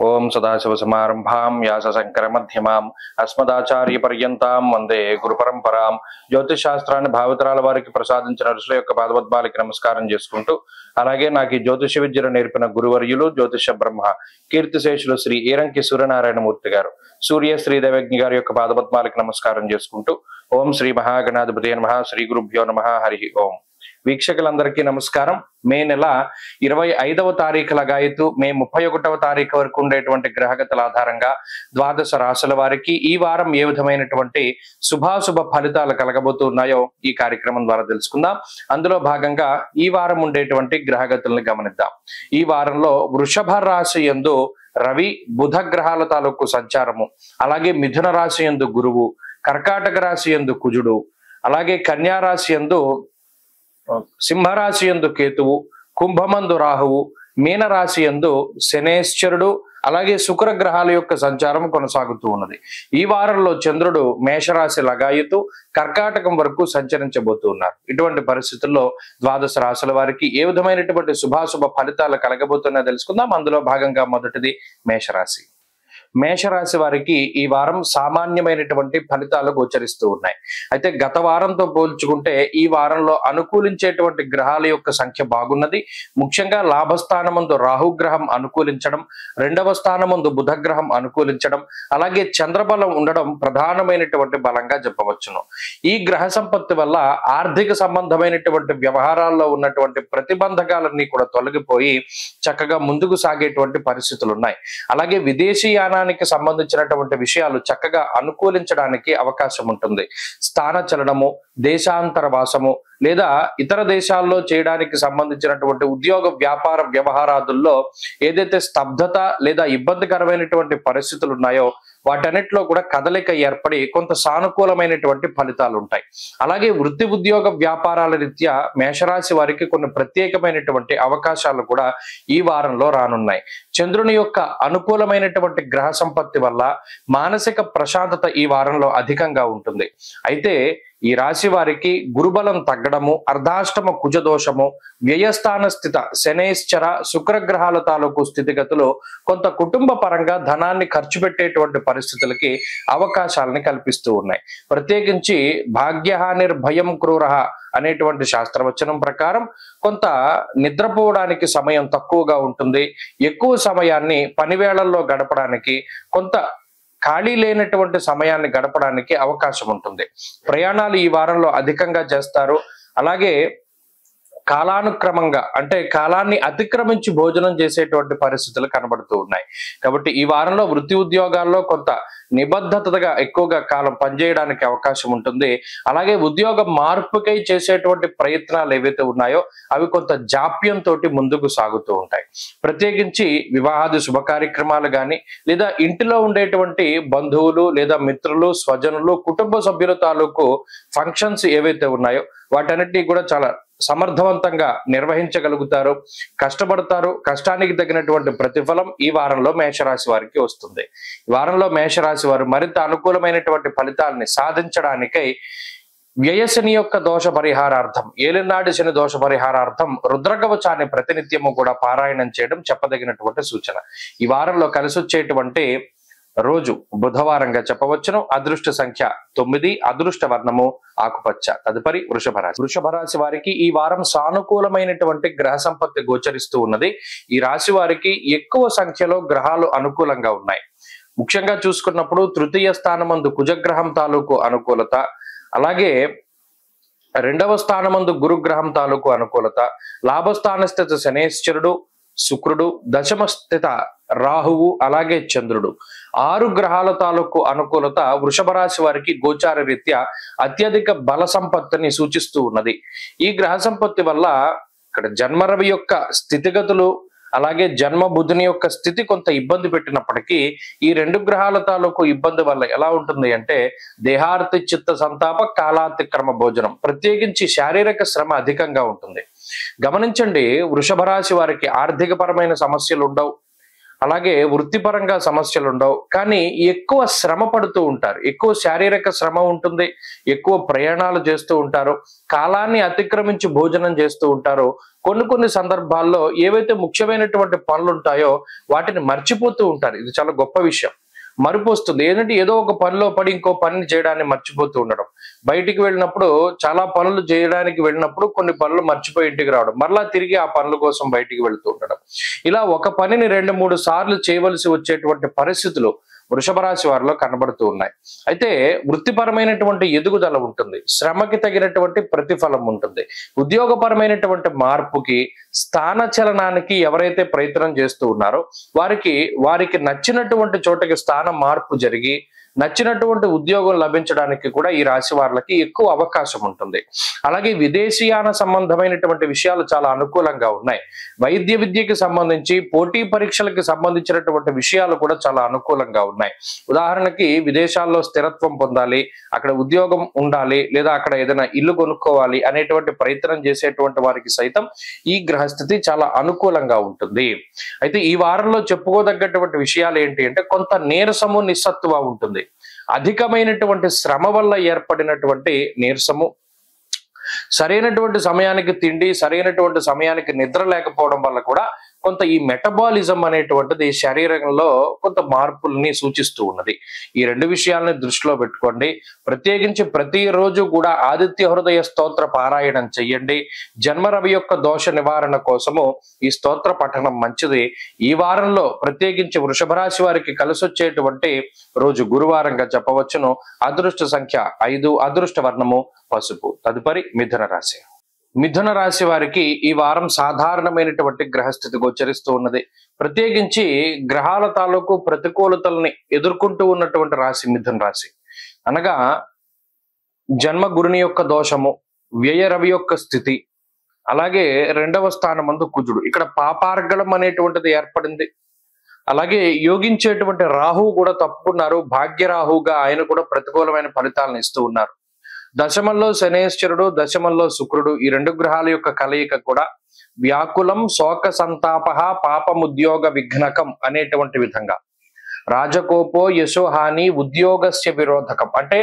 ఓం సదాశివసమారంభాం వ్యాసశంకరమధ్యమాం అస్మదాచార్యపర్యంతాం వందే గురు పరంపరాం. జ్యోతిష్ శాస్త్రాన్ని భావితరాల వారికి ప్రసాదించిన ఋషుల యొక్క పాదపద్మాలకి నమస్కారం చేసుకుంటూ, అలాగే నాకు ఈ జ్యోతిష విద్యను నేర్పిన గురువర్యులు జ్యోతిష బ్రహ్మ కీర్తిశేషులు శ్రీ ఈరంకి సూర్యనారాయణమూర్తి గారు, సూర్య శ్రీదేవజ్ఞ గారి యొక్క పాదపద్మాలకి నమస్కారం చేసుకుంటూ, ఓం శ్రీ మహాగణాధిపతి నమః, శ్రీ గురుభ్యో నమః, హరి ఓం. వీక్షకులందరికీ నమస్కారం. మే నెల 25వ తారీఖు లగాయతు మే 31వ తారీఖు వరకు ఉండేటువంటి గ్రహగతుల ఆధారంగా ద్వాదశ రాశుల వారికి ఈ వారం ఏ విధమైనటువంటి శుభాశుభ ఫలితాలు కలగబోతున్నాయో ఈ కార్యక్రమం ద్వారా తెలుసుకుందాం. అందులో భాగంగా ఈ వారం ఉండేటువంటి గ్రహగతుల్ని గమనిద్దాం. ఈ వారంలో వృషభ రాశి యందు రవి బుధ గ్రహాల తాలూకు సంచారము, అలాగే మిథున రాశి యందు గురువు, కర్కాటక రాశి యందు కుజుడు, అలాగే కన్యా రాశి యందు సింహరాశి యందు కేతువు, కుంభమందు రాహువు, మీనరాశి యందు శనేశ్వరుడు, అలాగే శుక్ర గ్రహాల యొక్క సంచారం కొనసాగుతూ ఉన్నది. ఈ వారంలో చంద్రుడు మేషరాశి లగాయతు కర్కాటకం వరకు సంచరించబోతున్నారు. ఇటువంటి పరిస్థితుల్లో ద్వాదశ రాశుల వారికి ఏ విధమైనటువంటి శుభాశుభ ఫలితాలు కలగబోతున్నాయో తెలుసుకుందాం. అందులో భాగంగా మొదటిది మేషరాశి. మేషరాశి వారికి ఈ వారం సామాన్యమైనటువంటి ఫలితాలు గోచరిస్తూ ఉన్నాయి. అయితే గత వారంతో పోల్చుకుంటే ఈ వారంలో అనుకూలించేటువంటి గ్రహాల యొక్క సంఖ్య బాగున్నది. ముఖ్యంగా లాభస్థానమందు రాహుగ్రహం అనుకూలించడం, రెండవ స్థానమందు బుధగ్రహం అనుకూలించడం, అలాగే చంద్రబలం ఉండడం ప్రధానమైనటువంటి బలంగా చెప్పవచ్చును. ఈ గ్రహ సంపత్తి వల్ల ఆర్థిక సంబంధమైనటువంటి వ్యవహారాల్లో ఉన్నటువంటి ప్రతిబంధకాలన్నీ కూడా తొలగిపోయి చక్కగా ముందుకు సాగేటువంటి పరిస్థితులు ఉన్నాయి. అలాగే విదేశీయానానికి సంబంధించినటువంటి విషయాలు చక్కగా అనుకూలించడానికి అవకాశం ఉంటుంది. స్థాన చలనము, దేశాంతర వాసము లేదా ఇతర దేశాల్లో చేయడానికి సంబంధించినటువంటి ఉద్యోగ వ్యాపార వ్యవహారాదుల్లో ఏదైతే స్తబ్దత లేదా ఇబ్బందికరమైనటువంటి పరిస్థితులు ఉన్నాయో వాటన్నిటిలో కూడా కదలిక ఏర్పడి కొంత సానుకూలమైనటువంటి ఫలితాలు ఉంటాయి. అలాగే వృత్తి ఉద్యోగ వ్యాపారాల రీత్యా మేషరాశి వారికి కొన్ని ప్రత్యేకమైనటువంటి అవకాశాలు కూడా ఈ వారంలో రానున్నాయి. చంద్రుని యొక్క అనుకూలమైనటువంటి గ్రహ సంపత్తి వల్ల మానసిక ప్రశాంతత ఈ వారంలో అధికంగా ఉంటుంది. అయితే ఈ రాశి వారికి గురుబలం తగ్గడము, అర్ధాష్టమ కుజదోషము, వ్యయస్థాన స్థిత శనేశ్చర శుక్రగ్రహాల తాలూకు స్థితిగతులు కొంత కుటుంబ పరంగా ధనాన్ని ఖర్చు పెట్టేటువంటి పరిస్థితులకి అవకాశాలని కల్పిస్తూ ఉన్నాయి. ప్రత్యేకించి భాగ్యహానిర్భయం క్రూరః అనేటువంటి శాస్త్రవచనం ప్రకారం కొంత నిద్రపోవడానికి సమయం తక్కువగా ఉంటుంది. ఎక్కువ సమయాన్ని పనివేళల్లో గడపడానికి, కొంత ఖాళీ లేనటువంటి సమయాన్ని గడపడానికి అవకాశం ఉంటుంది. ప్రయాణాలు ఈ వారంలో అధికంగా చేస్తారు. అలాగే కాలానుక్రమంగా అంటే కాలాన్ని అతిక్రమించి భోజనం చేసేటువంటి పరిస్థితులు కనబడుతూ ఉన్నాయి. కాబట్టి ఈ వారంలో వృత్తి ఉద్యోగాల్లో కొంత నిబద్ధతగా ఎక్కువగా కాలం పనిచేయడానికి అవకాశం ఉంటుంది. అలాగే ఉద్యోగ మార్పుకై చేసేటువంటి ప్రయత్నాలు ఏవైతే ఉన్నాయో అవి కొంత జాప్యంతో ముందుకు సాగుతూ ఉంటాయి. ప్రత్యేకించి వివాహాది శుభ కార్యక్రమాలు కానీ లేదా ఇంటిలో ఉండేటువంటి బంధువులు లేదా మిత్రులు, స్వజనులు, కుటుంబ సభ్యుల తాలూకు ఫంక్షన్స్ ఏవైతే ఉన్నాయో వాటన్నిటినీ కూడా చాలా సమర్థవంతంగా నిర్వహించగలుగుతారు, కష్టపడతారు. కష్టానికి తగినటువంటి ప్రతిఫలం ఈ వారంలో మేషరాశి వారికి వస్తుంది. ఈ వారంలో మేషరాశి వారు మరింత అనుకూలమైనటువంటి ఫలితాలని సాధించడానికై వ్యయశని యొక్క దోష పరిహారార్థం, ఏలినాటి శని దోష పరిహారార్థం రుద్రకవచాన్ని ప్రతినిత్యము కూడా పారాయణం చేయడం చెప్పదగినటువంటి సూచన. ఈ వారంలో కలిసి వచ్చేటువంటి రోజు బుధవారంగా చెప్పవచ్చును. అదృష్ట సంఖ్య 9, అదృష్ట వర్ణము ఆకుపచ్చ. తదుపరి వృషభ రాశి. వృషభ రాశి వారికి ఈ వారం సానుకూలమైనటువంటి గ్రహ సంపత్తి గోచరిస్తూ ఉన్నది. ఈ రాశి వారికి ఎక్కువ సంఖ్యలో గ్రహాలు అనుకూలంగా ఉన్నాయి. ముఖ్యంగా చూసుకున్నప్పుడు తృతీయ స్థానమందు కుజగ్రహం తాలూకు అనుకూలత, అలాగే రెండవ స్థానమందు గురుగ్రహం తాలూకు అనుకూలత, లాభస్థాన స్థిత శనేశ్వరుడు, శుక్రుడు, దశమ స్థిత రాహువు, అలాగే చంద్రుడు, 6 గ్రహాల తాలూకు అనుకూలత వృషభ రాశి వారికి గోచార రీత్యా అత్యధిక బల సంపత్తిని సూచిస్తూ ఉన్నది. ఈ గ్రహ సంపత్తి వల్ల ఇక్కడ జన్మరవి యొక్క స్థితిగతులు, అలాగే జన్మ బుధుని యొక్క స్థితి కొంత ఇబ్బంది పెట్టినప్పటికీ ఈ 2 గ్రహాల తాలూకు ఇబ్బంది వల్ల ఎలా ఉంటుంది అంటే దేహార్తి చిత్త సంతాప కాలాతిక్రమ భోజనం, ప్రత్యేకించి శారీరక శ్రమ అధికంగా ఉంటుంది. గమనించండి, వృషభ రాశి వారికి ఆర్థిక పరమైన సమస్యలు ఉండవు. అలాగే వృత్తిపరంగా సమస్యలు ఉండవు, కానీ ఎక్కువ శ్రమ పడుతూ ఉంటారు. ఎక్కువ శారీరక శ్రమ ఉంటుంది, ఎక్కువ ప్రయాణాలు చేస్తూ ఉంటారు, కాలాన్ని అతిక్రమించి భోజనం చేస్తూ ఉంటారు. కొన్ని సందర్భాల్లో ఏవైతే ముఖ్యమైనటువంటి పనులు ఉంటాయో వాటిని మర్చిపోతూ ఉంటారు. ఇది చాలా గొప్ప విషయం. మరుపు వస్తుంది. ఏంటంటే ఏదో ఒక పనిలో పడి ఇంకో పనిని చేయడాన్ని మర్చిపోతూ ఉండడం. బయటికి వెళ్ళినప్పుడు చాలా పనులు చేయడానికి వెళ్ళినప్పుడు కొన్ని పనులు మర్చిపోయి ఇంటికి రావడం, మరలా తిరిగి ఆ పనుల కోసం బయటికి వెళ్తూ ఉండడం. ఇలా ఒక పనిని 2-3 సార్లు చేయవలసి వచ్చేటువంటి పరిస్థితులు వృషభ రాశి వారిలో కనబడుతూ ఉన్నాయి. అయితే వృత్తిపరమైనటువంటి ఎదుగుదల ఉంటుంది, శ్రమకి తగినటువంటి ప్రతిఫలం ఉంటుంది. ఉద్యోగపరమైనటువంటి మార్పుకి, స్థాన చలనానికి ఎవరైతే ప్రయత్నం చేస్తూ ఉన్నారో వారికి నచ్చినటువంటి చోటకి స్థాన మార్పు జరిగి నచ్చినటువంటి ఉద్యోగం లభించడానికి కూడా ఈ రాశి వారికి ఎక్కువ అవకాశం ఉంటుంది. అలాగే విదేశీయాన సంబంధమైనటువంటి విషయాలు చాలా అనుకూలంగా ఉన్నాయి. వైద్య విద్యకి సంబంధించి, పోటీ పరీక్షలకు సంబంధించినటువంటి విషయాలు కూడా చాలా అనుకూలంగా ఉన్నాయి. ఉదాహరణకి విదేశాల్లో స్థిరత్వం పొందాలి, అక్కడ ఉద్యోగం ఉండాలి, లేదా అక్కడ ఏదైనా ఇల్లు కొనుక్కోవాలి అనేటువంటి ప్రయత్నం చేసేటువంటి వారికి సైతం ఈ గ్రహస్థితి చాలా అనుకూలంగా ఉంటుంది. అయితే ఈ వారంలో చెప్పుకోదగ్గటువంటి విషయాలు ఏంటి అంటే, కొంత నీరసము, నిస్సత్తువ ఉంటుంది. అధికమైనటువంటి శ్రమ వల్ల ఏర్పడినటువంటి నీరసము, సరైనటువంటి సమయానికి తిండి, సరైనటువంటి సమయానికి నిద్ర లేకపోవడం వల్ల కూడా కొంత ఈ మెటబాలిజం అనేటువంటిది శరీరంలో కొంత మార్పుల్ని సూచిస్తూ ఉన్నది. ఈ 2 విషయాలని దృష్టిలో పెట్టుకోండి. ప్రత్యేకించి ప్రతిరోజు కూడా ఆదిత్య హృదయ స్తోత్ర పారాయణం చెయ్యండి. జన్మరవి యొక్క దోష నివారణ కోసము ఈ స్తోత్ర పఠనం మంచిది. ఈ వారంలో ప్రత్యేకించి వృషభ రాశి వారికి కలిసొచ్చేటువంటి రోజు గురువారంగా చెప్పవచ్చును. అదృష్ట సంఖ్య 5, అదృష్ట వర్ణము పసుపు. తదుపరి మిథున రాశి. మిథున రాశి వారికి ఈ వారం సాధారణమైనటువంటి గ్రహస్థితి గోచరిస్తూ ఉన్నది. ప్రత్యేకించి గ్రహాల తాలూకు ప్రతికూలతల్ని ఎదుర్కొంటూ ఉన్నటువంటి రాశి మిథున రాశి. అనగా జన్మ గురుని యొక్క దోషము, వ్యయ రవి యొక్క స్థితి, అలాగే 2వ స్థానమందు కుజుడు. ఇక్కడ పాపార్గళం అనేటువంటిది ఏర్పడింది. అలాగే యోగించేటువంటి రాహువు కూడా తప్పుకున్నారు. భాగ్యరాహువుగా ఆయన కూడా ప్రతికూలమైన ఫలితాలను ఇస్తూ ఉన్నారు. దశమంలో శనేశ్వరుడు, దశమంలో శుక్రుడు, ఈ 2 గ్రహాల యొక్క కలయిక కూడా వ్యాకులం, శోక సంతాప, పాపముద్యోగ విఘ్నకం అనేటువంటి విధంగా, రాజకోపో యశోహాని ఉద్యోగస్య విరోధకం. అంటే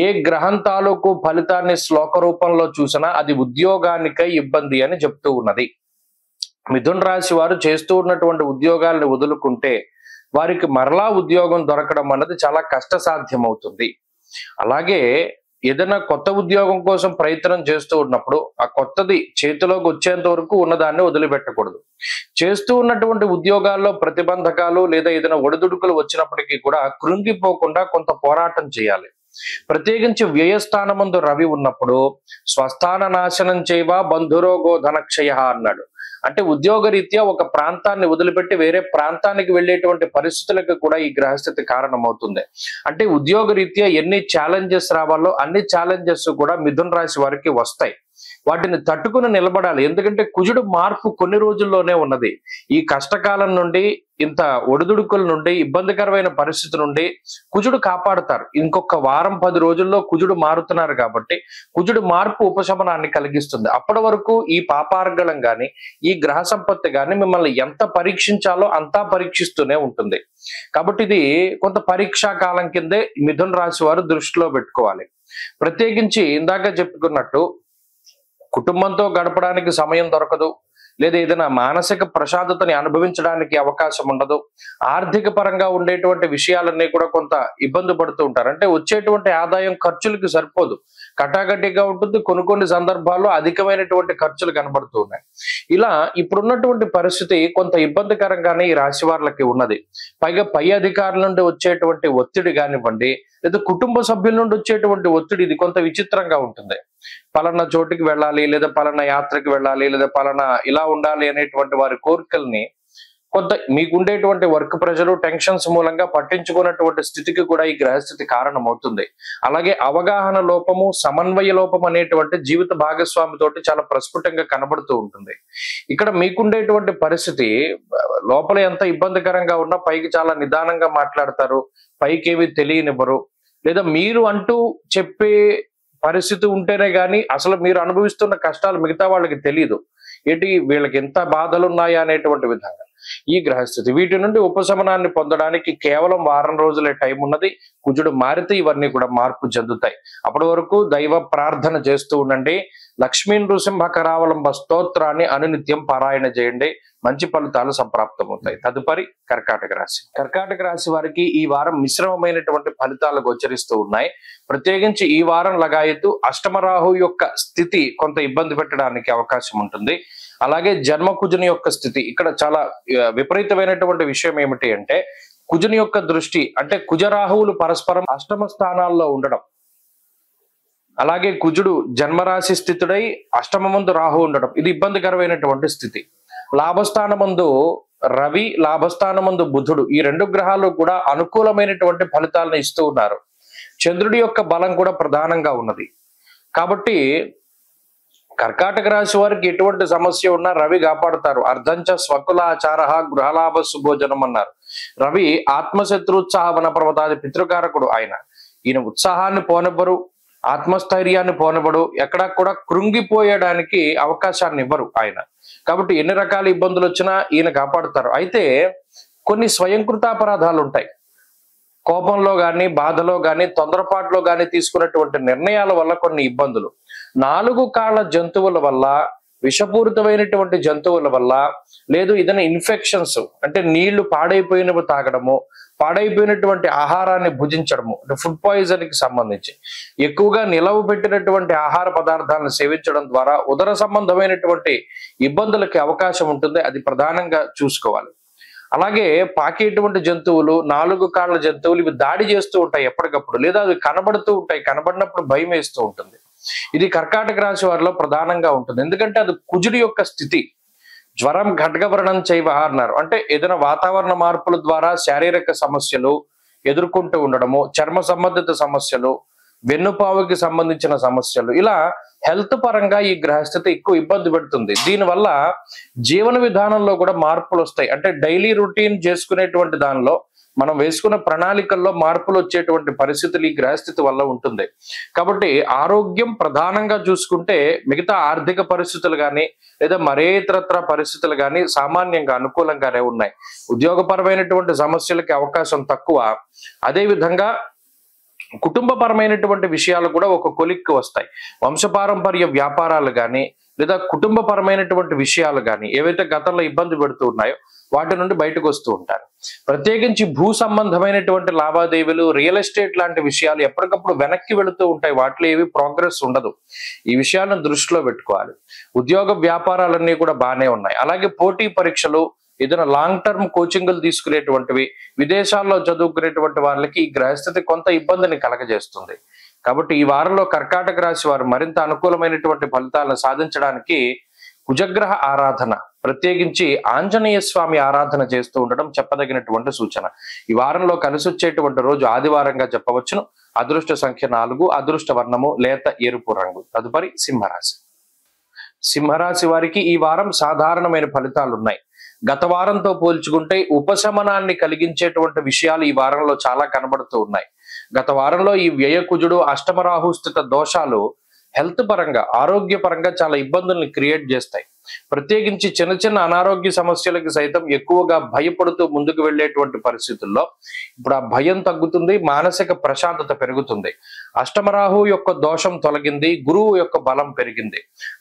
ఏ గ్రహం తాలూకు ఫలితాన్ని శ్లోక రూపంలో చూసినా అది ఉద్యోగానికై ఇబ్బంది అని చెప్తూ ఉన్నది. మిథున రాశి వారు చేస్తూ ఉన్నటువంటి ఉద్యోగాలను వదులుకుంటే వారికి మరలా ఉద్యోగం దొరకడం అన్నది చాలా కష్టసాధ్యమవుతుంది. అలాగే ఏదైనా కొత్త ఉద్యోగం కోసం ప్రయత్నం చేస్తూ ఉన్నప్పుడు ఆ కొత్తది చేతిలోకి వచ్చేంత వరకు ఉన్నదాన్ని వదిలిపెట్టకూడదు. చేస్తూ ఉన్నటువంటి ఉద్యోగాల్లో ప్రతిబంధకాలు లేదా ఏదైనా ఒడిదుడుకులు వచ్చినప్పటికీ కూడా కృంగిపోకుండా కొంత పోరాటం చేయాలి. ప్రత్యేకించి వ్యయస్థానమందు రవి ఉన్నప్పుడు స్వస్థాన నాశనం చేయవా బంధురోగో ధనక్షయ అన్నాడు. అంటే ఉద్యోగరీత్యా ఒక ప్రాంతాన్ని వదిలిపెట్టి వేరే ప్రాంతానికి వెళ్ళేటువంటి పరిస్థితులకు కూడా ఈ గ్రహస్థితి కారణమవుతుంది. అంటే ఉద్యోగరీత్యా ఎన్ని ఛాలెంజెస్ రావాలో అన్ని ఛాలెంజెస్ కూడా మిథున రాశి వారికి వస్తాయి. వాటిని తట్టుకుని నిలబడాలి. ఎందుకంటే కుజుడు మార్పు కొన్ని రోజుల్లోనే ఉన్నది. ఈ కష్టకాలం నుండి, ఇంత ఒడిదుడుకుల నుండి, ఇబ్బందికరమైన పరిస్థితి నుండి కుజుడు కాపాడుతారు. ఇంకొక వారం 10 రోజుల్లో కుజుడు మారుతున్నారు కాబట్టి కుజుడు మార్పు ఉపశమనాన్ని కలిగిస్తుంది. అప్పటి వరకు ఈ పాపార్గళం గాని, ఈ గ్రహ సంపత్తి గాని మిమ్మల్ని ఎంత పరీక్షించాలో అంతా పరీక్షిస్తూనే ఉంటుంది. కాబట్టి ఇది కొంత పరీక్షా కాలం కిందే మిథున రాశి వారు దృష్టిలో పెట్టుకోవాలి. ప్రత్యేకించి ఇందాక చెప్పుకున్నట్టు కుటుంబంతో గడపడానికి సమయం దొరకదు, లేదా ఏదైనా మానసిక ప్రశాంతతని అనుభవించడానికి అవకాశం ఉండదు. ఆర్థిక పరంగా ఉండేటువంటి విషయాలన్నీ కూడా కొంత ఇబ్బంది పడుతూ ఉంటారు. అంటే వచ్చేటువంటి ఆదాయం ఖర్చులకి సరిపోదు, కటాకటిగా ఉంటుంది. కొన్ని సందర్భాల్లో అధికమైనటువంటి ఖర్చులు కనబడుతూ ఉన్నాయి. ఇలా ఇప్పుడున్నటువంటి పరిస్థితి కొంత ఇబ్బందికరంగానే ఈ రాశి వారికి ఉన్నది. పైగా పై అధికారుల నుండి వచ్చేటువంటి ఒత్తిడి కానివ్వండి, లేదా కుటుంబ సభ్యుల నుండి వచ్చేటువంటి ఒత్తిడి, ఇది కొంత విచిత్రంగా ఉంటుంది. పలానా చోటుకి వెళ్ళాలి, లేదా పలానా యాత్రకి వెళ్ళాలి, లేదా పలానా ఇలా ఉండాలి అనేటువంటి వారి కోరికల్ని కొంత మీకుండేటువంటి వర్క్ ప్రెషర్, టెన్షన్స్ మూలంగా పట్టించుకున్నటువంటి స్థితికి కూడా ఈ గ్రహస్థితి కారణమవుతుంది. అలాగే అవగాహన లోపము, సమన్వయ లోపం అనేటువంటి జీవిత భాగస్వామితోటి చాలా ప్రస్ఫుటంగా కనబడుతూ ఉంటుంది. ఇక్కడ మీకుండేటువంటి పరిస్థితి లోపల ఎంత ఇబ్బందికరంగా ఉన్నా పైకి చాలా నిదానంగా మాట్లాడతారు, పైకి ఏమి తెలియనివ్వరు, లేదా మీరు అంటూ చెప్పే పరిస్థితి ఉంటేనే గాని అసలు మీరు అనుభవిస్తున్న కష్టాలు మిగతా వాళ్ళకి తెలియదు. ఏంటి వీళ్ళకి ఎంత బాధలు ఉన్నాయా అనేటువంటి విధంగా. ఈ గ్రహస్థితి. వీటి నుండి ఉపశమనాన్ని పొందడానికి కేవలం వారం రోజులే టైం ఉన్నది. కుజుడు మారితే ఇవన్నీ కూడా మార్పు చెందుతాయి. అప్పటి వరకు దైవ ప్రార్థన చేస్తూ ఉండండి. లక్ష్మీ నృసింహ కరావలంబ స్తోత్రాన్ని అనునిత్యం పారాయణ చేయండి. మంచి ఫలితాలు సంప్రాప్తమవుతాయి. తదుపరి కర్కాటక రాశి. కర్కాటక రాశి వారికి ఈ వారం మిశ్రమమైనటువంటి ఫలితాలు గోచరిస్తూ ఉన్నాయి. ప్రత్యేకించి ఈ వారం లగాయతు అష్టమ రాహు యొక్క స్థితి కొంత ఇబ్బంది పెట్టడానికి అవకాశం ఉంటుంది. అలాగే జన్మ కుజుని యొక్క స్థితి ఇక్కడ చాలా విపరీతమైనటువంటి విషయం ఏమిటి అంటే, కుజుని యొక్క దృష్టి అంటే కుజరాహువులు పరస్పరం అష్టమ స్థానాల్లో ఉండడం, అలాగే కుజుడు జన్మరాశి స్థితుడై అష్టమమందు రాహు ఉండడం, ఇది ఇబ్బందికరమైనటువంటి స్థితి. లాభస్థానమందు రవి, లాభస్థానమందు బుధుడు, ఈ రెండు గ్రహాలు కూడా అనుకూలమైనటువంటి ఫలితాలను ఇస్తూ ఉన్నారు. చంద్రుడి యొక్క బలం కూడా ప్రధానంగా ఉన్నది. కాబట్టి కర్కాటక రాశి వారికి ఎటువంటి సమస్య ఉన్నా రవి కాపాడుతారు. అర్ధంచ స్వకులాచార గృహలాభ సుభోజనం అన్నారు. రవి ఆత్మశత్రుత్సాహ వన పర్వతాది పితృకారకుడు. ఈయన ఉత్సాహాన్ని పోనివ్వరు, ఆత్మస్థైర్యాన్ని పోనివ్వడు, ఎక్కడా కూడా కృంగిపోయడానికి అవకాశాన్ని ఇవ్వరు ఆయన. కాబట్టి ఎన్ని రకాల ఇబ్బందులు వచ్చినా ఈయన కాపాడుతారు. అయితే కొన్ని స్వయంకృతాపరాధాలు ఉంటాయి. కోపంలో కానీ, బాధలో కానీ, తొందరపాటులో కానీ తీసుకున్నటువంటి నిర్ణయాల వల్ల కొన్ని ఇబ్బందులు, 4 కాళ్ళ జంతువుల వల్ల, విషపూరితమైనటువంటి జంతువుల వల్ల, లేదు ఏదైనా ఇన్ఫెక్షన్స్ అంటే నీళ్లు పాడైపోయినవి తాగడము, పాడైపోయినటువంటి ఆహారాన్ని భుజించడము, అంటే ఫుడ్ పాయిజన్ కి సంబంధించి ఎక్కువగా నిలవ పెట్టినటువంటి ఆహార పదార్థాలను సేవించడం ద్వారా ఉదర సంబంధమైనటువంటి ఇబ్బందులకి అవకాశం ఉంటుంది. అది ప్రధానంగా చూసుకోవాలి. అలాగే పాకేటువంటి జంతువులు, 4 కాళ్ళ జంతువులు, ఇవి దాడి చేస్తూ ఉంటాయి ఎప్పటికప్పుడు, లేదా అవి కనబడుతూ ఉంటాయి. కనబడినప్పుడు భయం వేస్తూ ఉంటుంది. ఇది కర్కాటక రాశి వారిలో ప్రధానంగా ఉంటుంది. ఎందుకంటే అది కుజుడి యొక్క స్థితి. జ్వరం ఖడ్గవర్ణం చైవ అన్నారు. అంటే ఏదైనా వాతావరణ మార్పుల ద్వారా శారీరక సమస్యలు ఎదుర్కొంటూ ఉండడము, చర్మ సంబంధిత సమస్యలు, వెన్నుపావుకి సంబంధించిన సమస్యలు, ఇలా హెల్త్ పరంగా ఈ గ్రహస్థితి ఎక్కువ ఇబ్బంది పెడుతుంది. దీనివల్ల జీవన విధానంలో కూడా మార్పులు వస్తాయి. అంటే డైలీ రొటీన్ చేసుకునేటువంటి దానిలో మనం వేసుకున్న ప్రణాళికల్లో మార్పులు వచ్చేటువంటి పరిస్థితులు ఈ గ్రహస్థితి వల్ల ఉంటుంది. కాబట్టి ఆరోగ్యం ప్రధానంగా చూసుకుంటే మిగతా ఆర్థిక పరిస్థితులు కానీ, లేదా మరే ఇతరత్ర పరిస్థితులు కానీ సామాన్యంగా అనుకూలంగానే ఉన్నాయి. ఉద్యోగపరమైనటువంటి సమస్యలకి అవకాశం తక్కువ. అదేవిధంగా కుటుంబపరమైనటువంటి విషయాలు కూడా ఒక కొలిక్కి వస్తాయి. వంశపారంపర్య వ్యాపారాలు కానీ, లేదా కుటుంబపరమైనటువంటి విషయాలు కానీ ఏవైతే గతంలో ఇబ్బంది పెడుతూ ఉన్నాయో వాటి నుండి బయటకు వస్తూ ఉంటారు. ప్రత్యేకించి భూ సంబంధమైనటువంటి లావాదేవీలు, రియల్ ఎస్టేట్ లాంటి విషయాలు ఎప్పటికప్పుడు వెనక్కి వెళుతూ ఉంటాయి. వాటిలో ఏవి ప్రోగ్రెస్ ఉండదు. ఈ విషయాలను దృష్టిలో పెట్టుకోవాలి. ఉద్యోగ వ్యాపారాలన్నీ కూడా బాగానే ఉన్నాయి. అలాగే పోటీ పరీక్షలు, ఏదైనా లాంగ్ టర్మ్ కోచింగ్లు తీసుకునేటువంటివి, విదేశాల్లో చదువుకునేటువంటి వాళ్ళకి ఈ గ్రహస్థితి కొంత ఇబ్బందిని కలగజేస్తుంది. కాబట్టి ఈ వారంలో కర్కాటక రాశి వారు మరింత అనుకూలమైనటువంటి ఫలితాలను సాధించడానికి కుజగ్రహ ఆరాధన, ప్రత్యేకించి ఆంజనేయ స్వామి ఆరాధన చేస్తూ ఉండడం చెప్పదగినటువంటి సూచన. ఈ వారంలో కలిసి వచ్చేటువంటి రోజు ఆదివారంగా చెప్పవచ్చును. అదృష్ట సంఖ్య 4, అదృష్ట వర్ణము లేత ఎరుపు రంగు. తదుపరి సింహరాశి. సింహరాశి వారికి ఈ వారం సాధారణమైన ఫలితాలు ఉన్నాయి. గత వారంతో పోల్చుకుంటే ఉపశమనాన్ని కలిగించేటువంటి విషయాలు ఈ వారంలో చాలా కనబడుతూ ఉన్నాయి. గత వారంలో ఈ వ్యయకుజుడు, అష్టమరాహు స్థిత దోషాలు హెల్త్ పరంగా, ఆరోగ్యపరంగా చాలా ఇబ్బందుల్ని క్రియేట్ చేస్తాయి. ప్రత్యేకించి చిన్న చిన్న అనారోగ్య సమస్యలకు సైతం ఎక్కువగా భయపడుతూ ముందుకు వెళ్ళేటువంటి పరిస్థితుల్లో ఇప్పుడు ఆ భయం తగ్గుతుంది, మానసిక ప్రశాంతత పెరుగుతుంది. అష్టమరాహు యొక్క దోషం తొలగింది, గురువు యొక్క బలం పెరిగింది.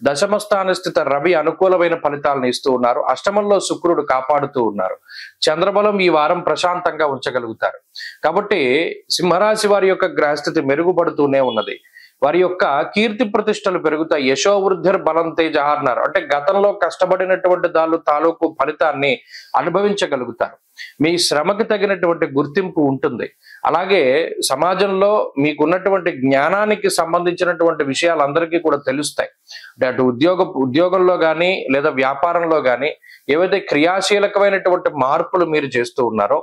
దశమ స్థాన స్థిత రవి అనుకూలమైన ఫలితాలను ఇస్తూ ఉన్నారు. అష్టమంలో శుక్రుడు కాపాడుతూ ఉన్నారు. చంద్రబలం ఈ వారం ప్రశాంతంగా ఉంచగలుగుతారు. కాబట్టి సింహరాశి వారి యొక్క గ్రహస్థితి మెరుగుపడుతూనే ఉన్నది. వారి యొక్క కీర్తి ప్రతిష్టలు పెరుగుతాయి. యశోవృద్ధిర్ బలం తేజ అన్నారు. అంటే గతంలో కష్టపడినటువంటి తాలూకు ఫలితాన్ని అనుభవించగలుగుతారు. మీ శ్రమకి తగినటువంటి గుర్తింపు ఉంటుంది. అలాగే సమాజంలో మీకున్నటువంటి జ్ఞానానికి సంబంధించినటువంటి విషయాలు అందరికీ కూడా తెలుస్తాయి. అంటే అటు ఉద్యోగంలో కానీ, లేదా వ్యాపారంలో కానీ ఏవైతే క్రియాశీలకమైనటువంటి మార్పులు మీరు చేస్తూ ఉన్నారో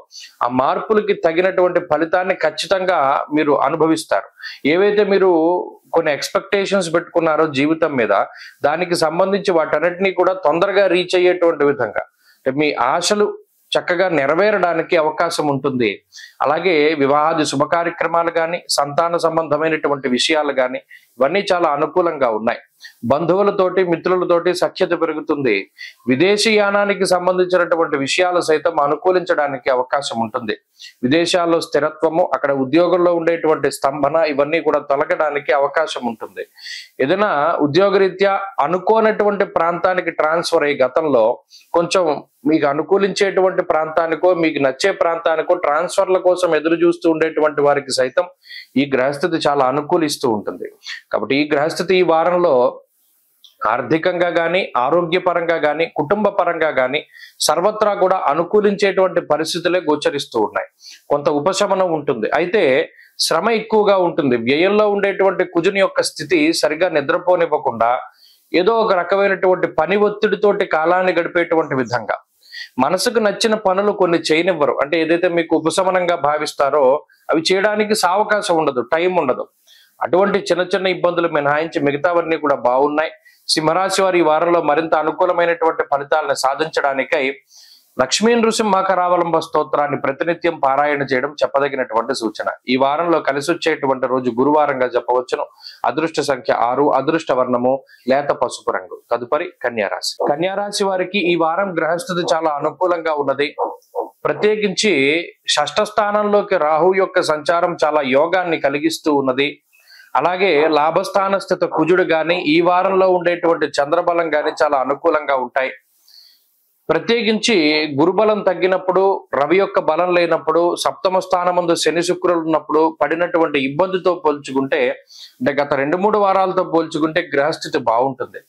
ఆ మార్పులకి తగినటువంటి ఫలితాన్ని ఖచ్చితంగా మీరు అనుభవిస్తారు. ఏవైతే మీరు కొన్ని ఎక్స్పెక్టేషన్స్ పెట్టుకున్నారో జీవితం మీద, దానికి సంబంధించి వాటన్నిటినీ కూడా తొందరగా రీచ్ అయ్యేటువంటి విధంగా, అంటే మీ ఆశలు చక్కగా నెరవేరడానికి అవకాశం ఉంటుంది. అలాగే వివాహాది శుభ కార్యక్రమాలు కానీ, సంతాన సంబంధమైనటువంటి విషయాలు కానీ ఇవన్నీ చాలా అనుకూలంగా ఉన్నాయి. బంధువులతోటి మిత్రులతోటి సఖ్యత పెరుగుతుంది. విదేశీయానానికి సంబంధించినటువంటి విషయాలు సైతం అనుకూలించడానికి అవకాశం ఉంటుంది. విదేశాల్లో స్థిరత్వము, అక్కడ ఉద్యోగంలో ఉండేటువంటి స్తంభన ఇవన్నీ కూడా తొలగడానికి అవకాశం ఉంటుంది. ఏదైనా ఉద్యోగరీత్యా అనుకోనటువంటి ప్రాంతానికి ట్రాన్స్ఫర్ అయ్యి గతంలో కొంచెం మీకు అనుకూలించేటువంటి ప్రాంతానికో మీకు నచ్చే ప్రాంతానికో ట్రాన్స్ఫర్ల కోసం ఎదురు చూస్తూ ఉండేటువంటి వారికి సైతం ఈ గ్రహస్థితి చాలా అనుకూలిస్తూ ఉంటుంది. కాబట్టి ఈ గ్రహస్థితి ఈ వారంలో ఆర్థికంగా కానీ, ఆరోగ్యపరంగా కానీ, కుటుంబ పరంగా కానీ సర్వత్రా కూడా అనుకూలించేటువంటి పరిస్థితులే గోచరిస్తూ ఉన్నాయి. కొంత ఉపశమనం ఉంటుంది, అయితే శ్రమ ఎక్కువగా ఉంటుంది. వ్యయంలో ఉండేటువంటి కుజుని యొక్క స్థితి సరిగా నిద్రపోనివ్వకుండా ఏదో ఒక రకమైనటువంటి పని ఒత్తిడితోటి కాలాన్ని గడిపేటువంటి విధంగా మనసుకు నచ్చిన పనులు కొన్ని చేయనివ్వరు. అంటే ఏదైతే మీకు ఉపశమనంగా భావిస్తారో అవి చేయడానికి సావకాశం ఉండదు, టైం ఉండదు. అటువంటి చిన్న చిన్న ఇబ్బందులు మినహాయించి మిగతావన్నీ కూడా బాగున్నాయి. సింహరాశి వారి ఈ వారంలో మరింత అనుకూలమైనటువంటి ఫలితాలను సాధించడానికై లక్ష్మీ నృసింహకరావలంబ స్తోత్రాన్ని ప్రతినిత్యం పారాయణ చేయడం చెప్పదగినటువంటి సూచన. ఈ వారంలో కలిసి వచ్చేటువంటి రోజు గురువారంగా చెప్పవచ్చును. అదృష్ట సంఖ్య 6, అదృష్ట వర్ణము లేత పసుపు రంగు. తదుపరి కన్యారాశి. కన్యారాశి వారికి ఈ వారం గ్రహస్థితి చాలా అనుకూలంగా ఉన్నది. ప్రత్యేకించి షష్ఠ స్థానంలోకి రాహు యొక్క సంచారం చాలా యోగాన్ని కలిగిస్తూ ఉన్నది. అలాగే లాభస్థాన స్థిత కుజుడు గాని, ఈ వారంలో ఉండేటువంటి చంద్రబలం గాని చాలా అనుకూలంగా ఉంటాయి. ప్రత్యేకించి గురుబలం తగ్గినప్పుడు, రవి యొక్క బలం లేనప్పుడు, సప్తమ స్థానమందు శని శుక్రులు ఉన్నప్పుడు పడినటువంటి ఇబ్బందితో పోల్చుకుంటే, అంటే గత 2-3 వారాలతో పోల్చుకుంటే గ్రహస్థితి బాగుంటుంది.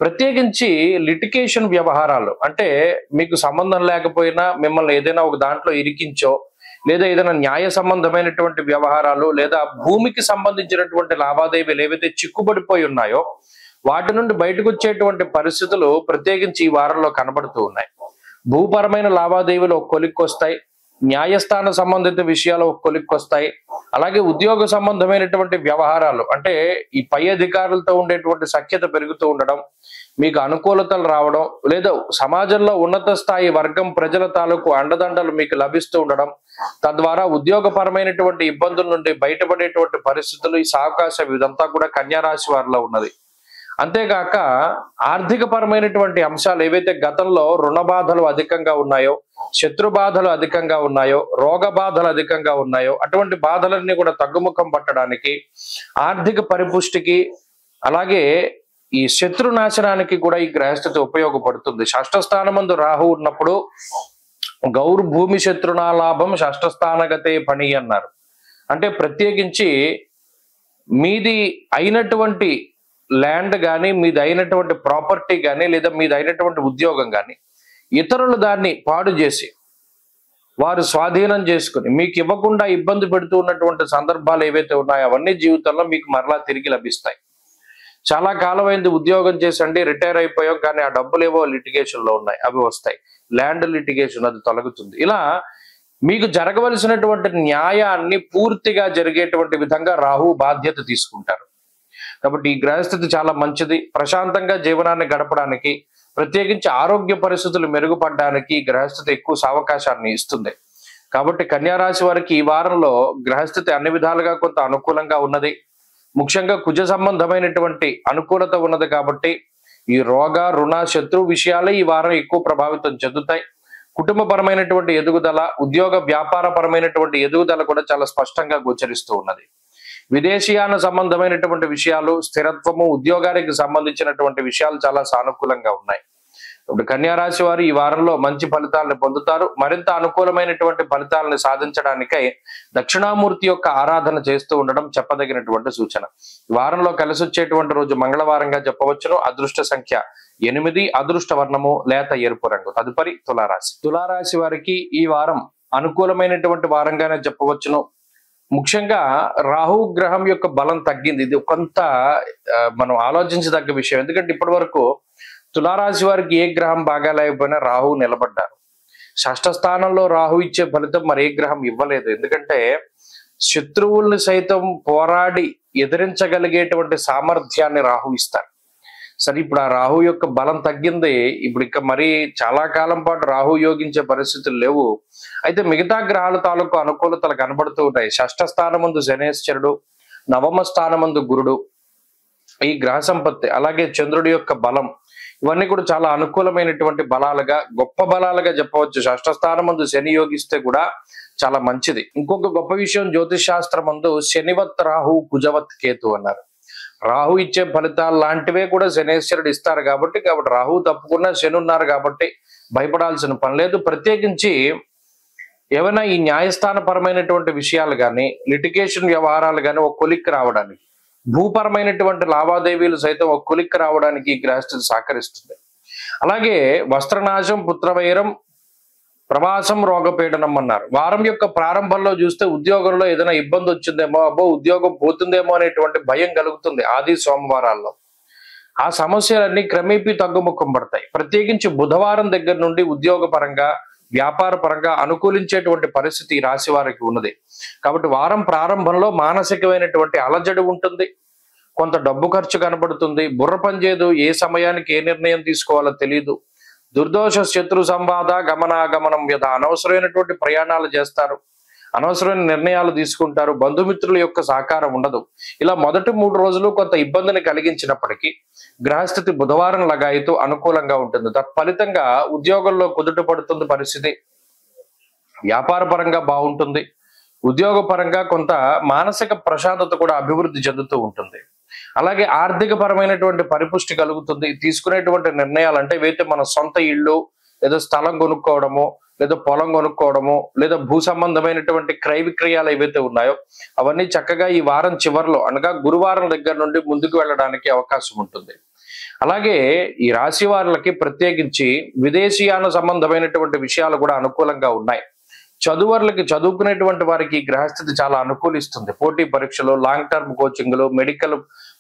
ప్రత్యేకించి లిటిగేషన్ వ్యవహారాలు, అంటే మీకు సంబంధం లేకపోయినా మిమ్మల్ని ఏదైనా ఒక దాంట్లో ఇరికించో, లేదా ఏదైనా న్యాయ సంబంధమైనటువంటి వ్యవహారాలు, లేదా భూమికి సంబంధించినటువంటి లావాదేవీలు ఏవైతే చిక్కుబడిపోయి ఉన్నాయో వాటి నుండి బయటకు వచ్చేటువంటి పరిస్థితులు ప్రత్యేకించి ఈ వారంలో కనబడుతూ ఉన్నాయి. భూపరమైన లావాదేవీలు ఒక కొలిక్కొస్తాయి, న్యాయస్థాన సంబంధిత విషయాలు ఒక కొలిక్కొస్తాయి. అలాగే ఉద్యోగ సంబంధమైనటువంటి వ్యవహారాలు, అంటే ఈ పై అధికారులతో ఉండేటువంటి సఖ్యత పెరుగుతూ ఉండడం, మీకు అనుకూలతలు రావడం, లేదా సమాజంలో ఉన్నత స్థాయి వర్గం ప్రజల తాలూకు అండదండలు మీకు లభిస్తూ ఉండడం, తద్వారా ఉద్యోగపరమైనటువంటి ఇబ్బందుల నుండి బయటపడేటువంటి పరిస్థితులు, ఈ అవకాశం ఇదంతా కూడా కన్యారాశి వారిలో ఉన్నది. అంతేగాక ఆర్థిక పరమైనటువంటి అంశాలు ఏవైతే గతంలో రుణ బాధలు అధికంగా ఉన్నాయో, శత్రు బాధలు అధికంగా ఉన్నాయో, రోగ బాధలు అధికంగా ఉన్నాయో అటువంటి బాధలన్నీ కూడా తగ్గుముఖం పట్టడానికి, ఆర్థిక పరిపుష్టికి, అలాగే ఈ శత్రు నాశనానికి కూడా ఈ గ్రహస్థితి ఉపయోగపడుతుంది. షష్ఠ స్థానమందు రాహు ఉన్నప్పుడు గౌరు భూమి శత్రునా లాభం షష్ఠస్థానగతే పని అన్నారు. అంటే ప్రత్యేకించి మీది అయినటువంటి ల్యాండ్ కానీ, మీది అయినటువంటి ప్రాపర్టీ కానీ, లేదా మీది అయినటువంటి ఉద్యోగం కానీ ఇతరులు దాన్ని పాడు చేసి వారు స్వాధీనం చేసుకుని మీకు ఇవ్వకుండా ఇబ్బంది పెడుతూ ఉన్నటువంటి సందర్భాలు ఏవైతే ఉన్నాయో అవన్నీ జీవితంలో మీకు మరలా తిరిగి లభిస్తాయి. చాలా కాలం అయింది ఉద్యోగం చేసండి, రిటైర్ అయిపోయాం, కానీ ఆ డబ్బులు ఏవో లిటిగేషన్ లో ఉన్నాయి, అవి వస్తాయి. ల్యాండ్ లిటిగేషన్ అది తొలగుతుంది. ఇలా మీకు జరగవలసినటువంటి న్యాయాన్ని పూర్తిగా జరిగేటువంటి విధంగా రాహు బాధ్యత తీసుకుంటారు. కాబట్టి ఈ గ్రహస్థితి చాలా మంచిది. ప్రశాంతంగా జీవనాన్ని గడపడానికి, ప్రత్యేకించి ఆరోగ్య పరిస్థితులు మెరుగుపడడానికి ఈ గ్రహస్థితి ఎక్కువ అవకాశాన్ని ఇస్తుంది. కాబట్టి కన్యారాశి వారికి ఈ వారంలో గ్రహస్థితి అన్ని విధాలుగా కొంత అనుకూలంగా ఉన్నది. ముఖ్యంగా కుజ సంబంధమైనటువంటి అనుకూలత ఉన్నది కాబట్టి ఈ రోగ, రుణ, శత్రు విషయాలే ఈ వారం ఎక్కువ ప్రభావితం చెందుతాయి. కుటుంబపరమైనటువంటి ఎదుగుదల, ఉద్యోగ వ్యాపార పరమైనటువంటి ఎదుగుదల కూడా చాలా స్పష్టంగా గోచరిస్తూ ఉన్నది. విదేశీయాన సంబంధమైనటువంటి విషయాలు, స్థిరత్వము, ఉద్యోగానికి సంబంధించినటువంటి విషయాలు చాలా సానుకూలంగా ఉన్నాయి. ఇప్పుడు కన్యారాశి వారు ఈ వారంలో మంచి ఫలితాలను పొందుతారు. మరింత అనుకూలమైనటువంటి ఫలితాలను సాధించడానికై దక్షిణామూర్తి యొక్క ఆరాధన చేస్తూ ఉండడం చెప్పదగినటువంటి సూచన. ఈ వారంలో కలిసి వచ్చేటువంటి రోజు మంగళవారంగా చెప్పవచ్చును. అదృష్ట సంఖ్య 8, అదృష్ట వర్ణము లేత ఎరుపు రంగు. తదుపరి తులారాశి. తులారాశి వారికి ఈ వారం అనుకూలమైనటువంటి వారంగానే చెప్పవచ్చును. ముఖ్యంగా రాహు గ్రహం యొక్క బలం తగ్గింది. ఇది కొంత మనం ఆలోచించదగ్గ విషయం. ఎందుకంటే ఇప్పటి వరకు తులారాశి వారికి ఏ గ్రహం బాగా లేకపోయినా రాహు నిలబడ్డారు. షష్ఠ స్థానంలో రాహు ఇచ్చే ఫలితం మరి ఏ గ్రహం ఇవ్వలేదు. ఎందుకంటే శత్రువుల్ని సైతం పోరాడి ఎదిరించగలిగేటువంటి సామర్థ్యాన్ని రాహు ఇస్తారు. సరే, ఇప్పుడు ఆ రాహు యొక్క బలం తగ్గింది. ఇప్పుడు ఇక మరి చాలా కాలం పాటు రాహు యోగించే పరిస్థితులు లేవు. అయితే మిగతా గ్రహాల తాలూకు అనుకూలతలు కనబడుతూ ఉంటాయి. షష్ఠ స్థానమందు శనేశ్వరుడు, నవమ స్థానమందు గురుడు, ఈ గ్రహ సంపత్తి, అలాగే చంద్రుడి యొక్క బలం, ఇవన్నీ కూడా చాలా అనుకూలమైనటువంటి బలాలుగా, గొప్ప బలాలుగా చెప్పవచ్చు. షష్ఠ స్థానం ముందు శని యోగిస్తే కూడా చాలా మంచిది. ఇంకొక గొప్ప విషయం, జ్యోతిష్ శాస్త్రం ముందు శనివత్ రాహు కుజవత్ కేతు అన్నారు. రాహు ఇచ్చే ఫలితాలు లాంటివే కూడా శనేశ్వరుడు ఇస్తారు కాబట్టి రాహు తప్పుకున్నా శని ఉన్నారు కాబట్టి భయపడాల్సిన పని లేదు. ప్రత్యేకించి ఏమైనా ఈ న్యాయస్థాన పరమైనటువంటి విషయాలు కానీ, లిటిగేషన్ వ్యవహారాలు కానీ ఒక కొలిక్కి రావడానికి, భూపరమైనటువంటి లావాదేవీలు సైతం ఒక కొలిక్కి రావడానికి ఈ గ్రహస్థితి సహకరిస్తుంది. అలాగే వస్త్రనాశం, పుత్రవైరం, ప్రవాసం, రోగపీడనం అన్నారు. వారం యొక్క ప్రారంభంలో చూస్తే ఉద్యోగంలో ఏదైనా ఇబ్బంది వచ్చిందేమో, అబ్బో ఉద్యోగం పోతుందేమో అనేటువంటి భయం కలుగుతుంది ఆది సోమవారాల్లో. ఆ సమస్యలన్నీ క్రమేపీ తగ్గుముఖం పడతాయి. ప్రత్యేకించి బుధవారం దగ్గర నుండి ఉద్యోగ పరంగా, వ్యాపార పరంగా అనుకూలించేటువంటి పరిస్థితి ఈ రాశి వారికి ఉన్నది. కాబట్టి వారం ప్రారంభంలో మానసికమైనటువంటి అలజడి ఉంటుంది, కొంత డబ్బు ఖర్చు కనబడుతుంది, బుర్ర పనిచేయదు, ఏ సమయానికి ఏ నిర్ణయం తీసుకోవాలో తెలియదు, దుర్దోష శత్రు సంవాద గమనాగమనం మీద అనవసరమైనటువంటి ప్రయాణాలు చేస్తారు, అనవసరమైన నిర్ణయాలు తీసుకుంటారు, బంధుమిత్రుల యొక్క సహకారం ఉండదు. ఇలా మొదటి 3 రోజులు కొంత ఇబ్బందిని కలిగించినప్పటికీ గ్రహస్థితి బుధవారం లగాయితూ అనుకూలంగా ఉంటుంది. తత్ఫలితంగా ఉద్యోగంలో కుదుట పడుతుంది పరిస్థితి, వ్యాపార పరంగా బాగుంటుంది, ఉద్యోగ పరంగా కొంత మానసిక ప్రశాంతత కూడా అభివృద్ధి చెందుతూ ఉంటుంది. అలాగే ఆర్థిక పరమైనటువంటి పరిపుష్టి కలుగుతుంది. తీసుకునేటువంటి నిర్ణయాలు అంటే ఏవైతే మన సొంత ఇళ్ళు, లేదా స్థలం కొనుక్కోవడము, లేదా పొలం కొనుక్కోవడము, లేదా భూ సంబంధమైనటువంటి క్రయ విక్రయాలు ఏవైతే ఉన్నాయో అవన్నీ చక్కగా ఈ వారం చివరిలో అనగా గురువారం దగ్గర నుండి ముందుకు వెళ్ళడానికి అవకాశం ఉంటుంది. అలాగే ఈ రాశి వారికి ప్రత్యేకించి విదేశీయాన సంబంధమైనటువంటి విషయాలు కూడా అనుకూలంగా ఉన్నాయి. చదువర్లకి, చదువుకునేటువంటి వారికి ఈ గ్రహస్థితి చాలా అనుకూలిస్తుంది. పోటీ పరీక్షలు, లాంగ్ టర్మ్ కోచింగ్లు, మెడికల్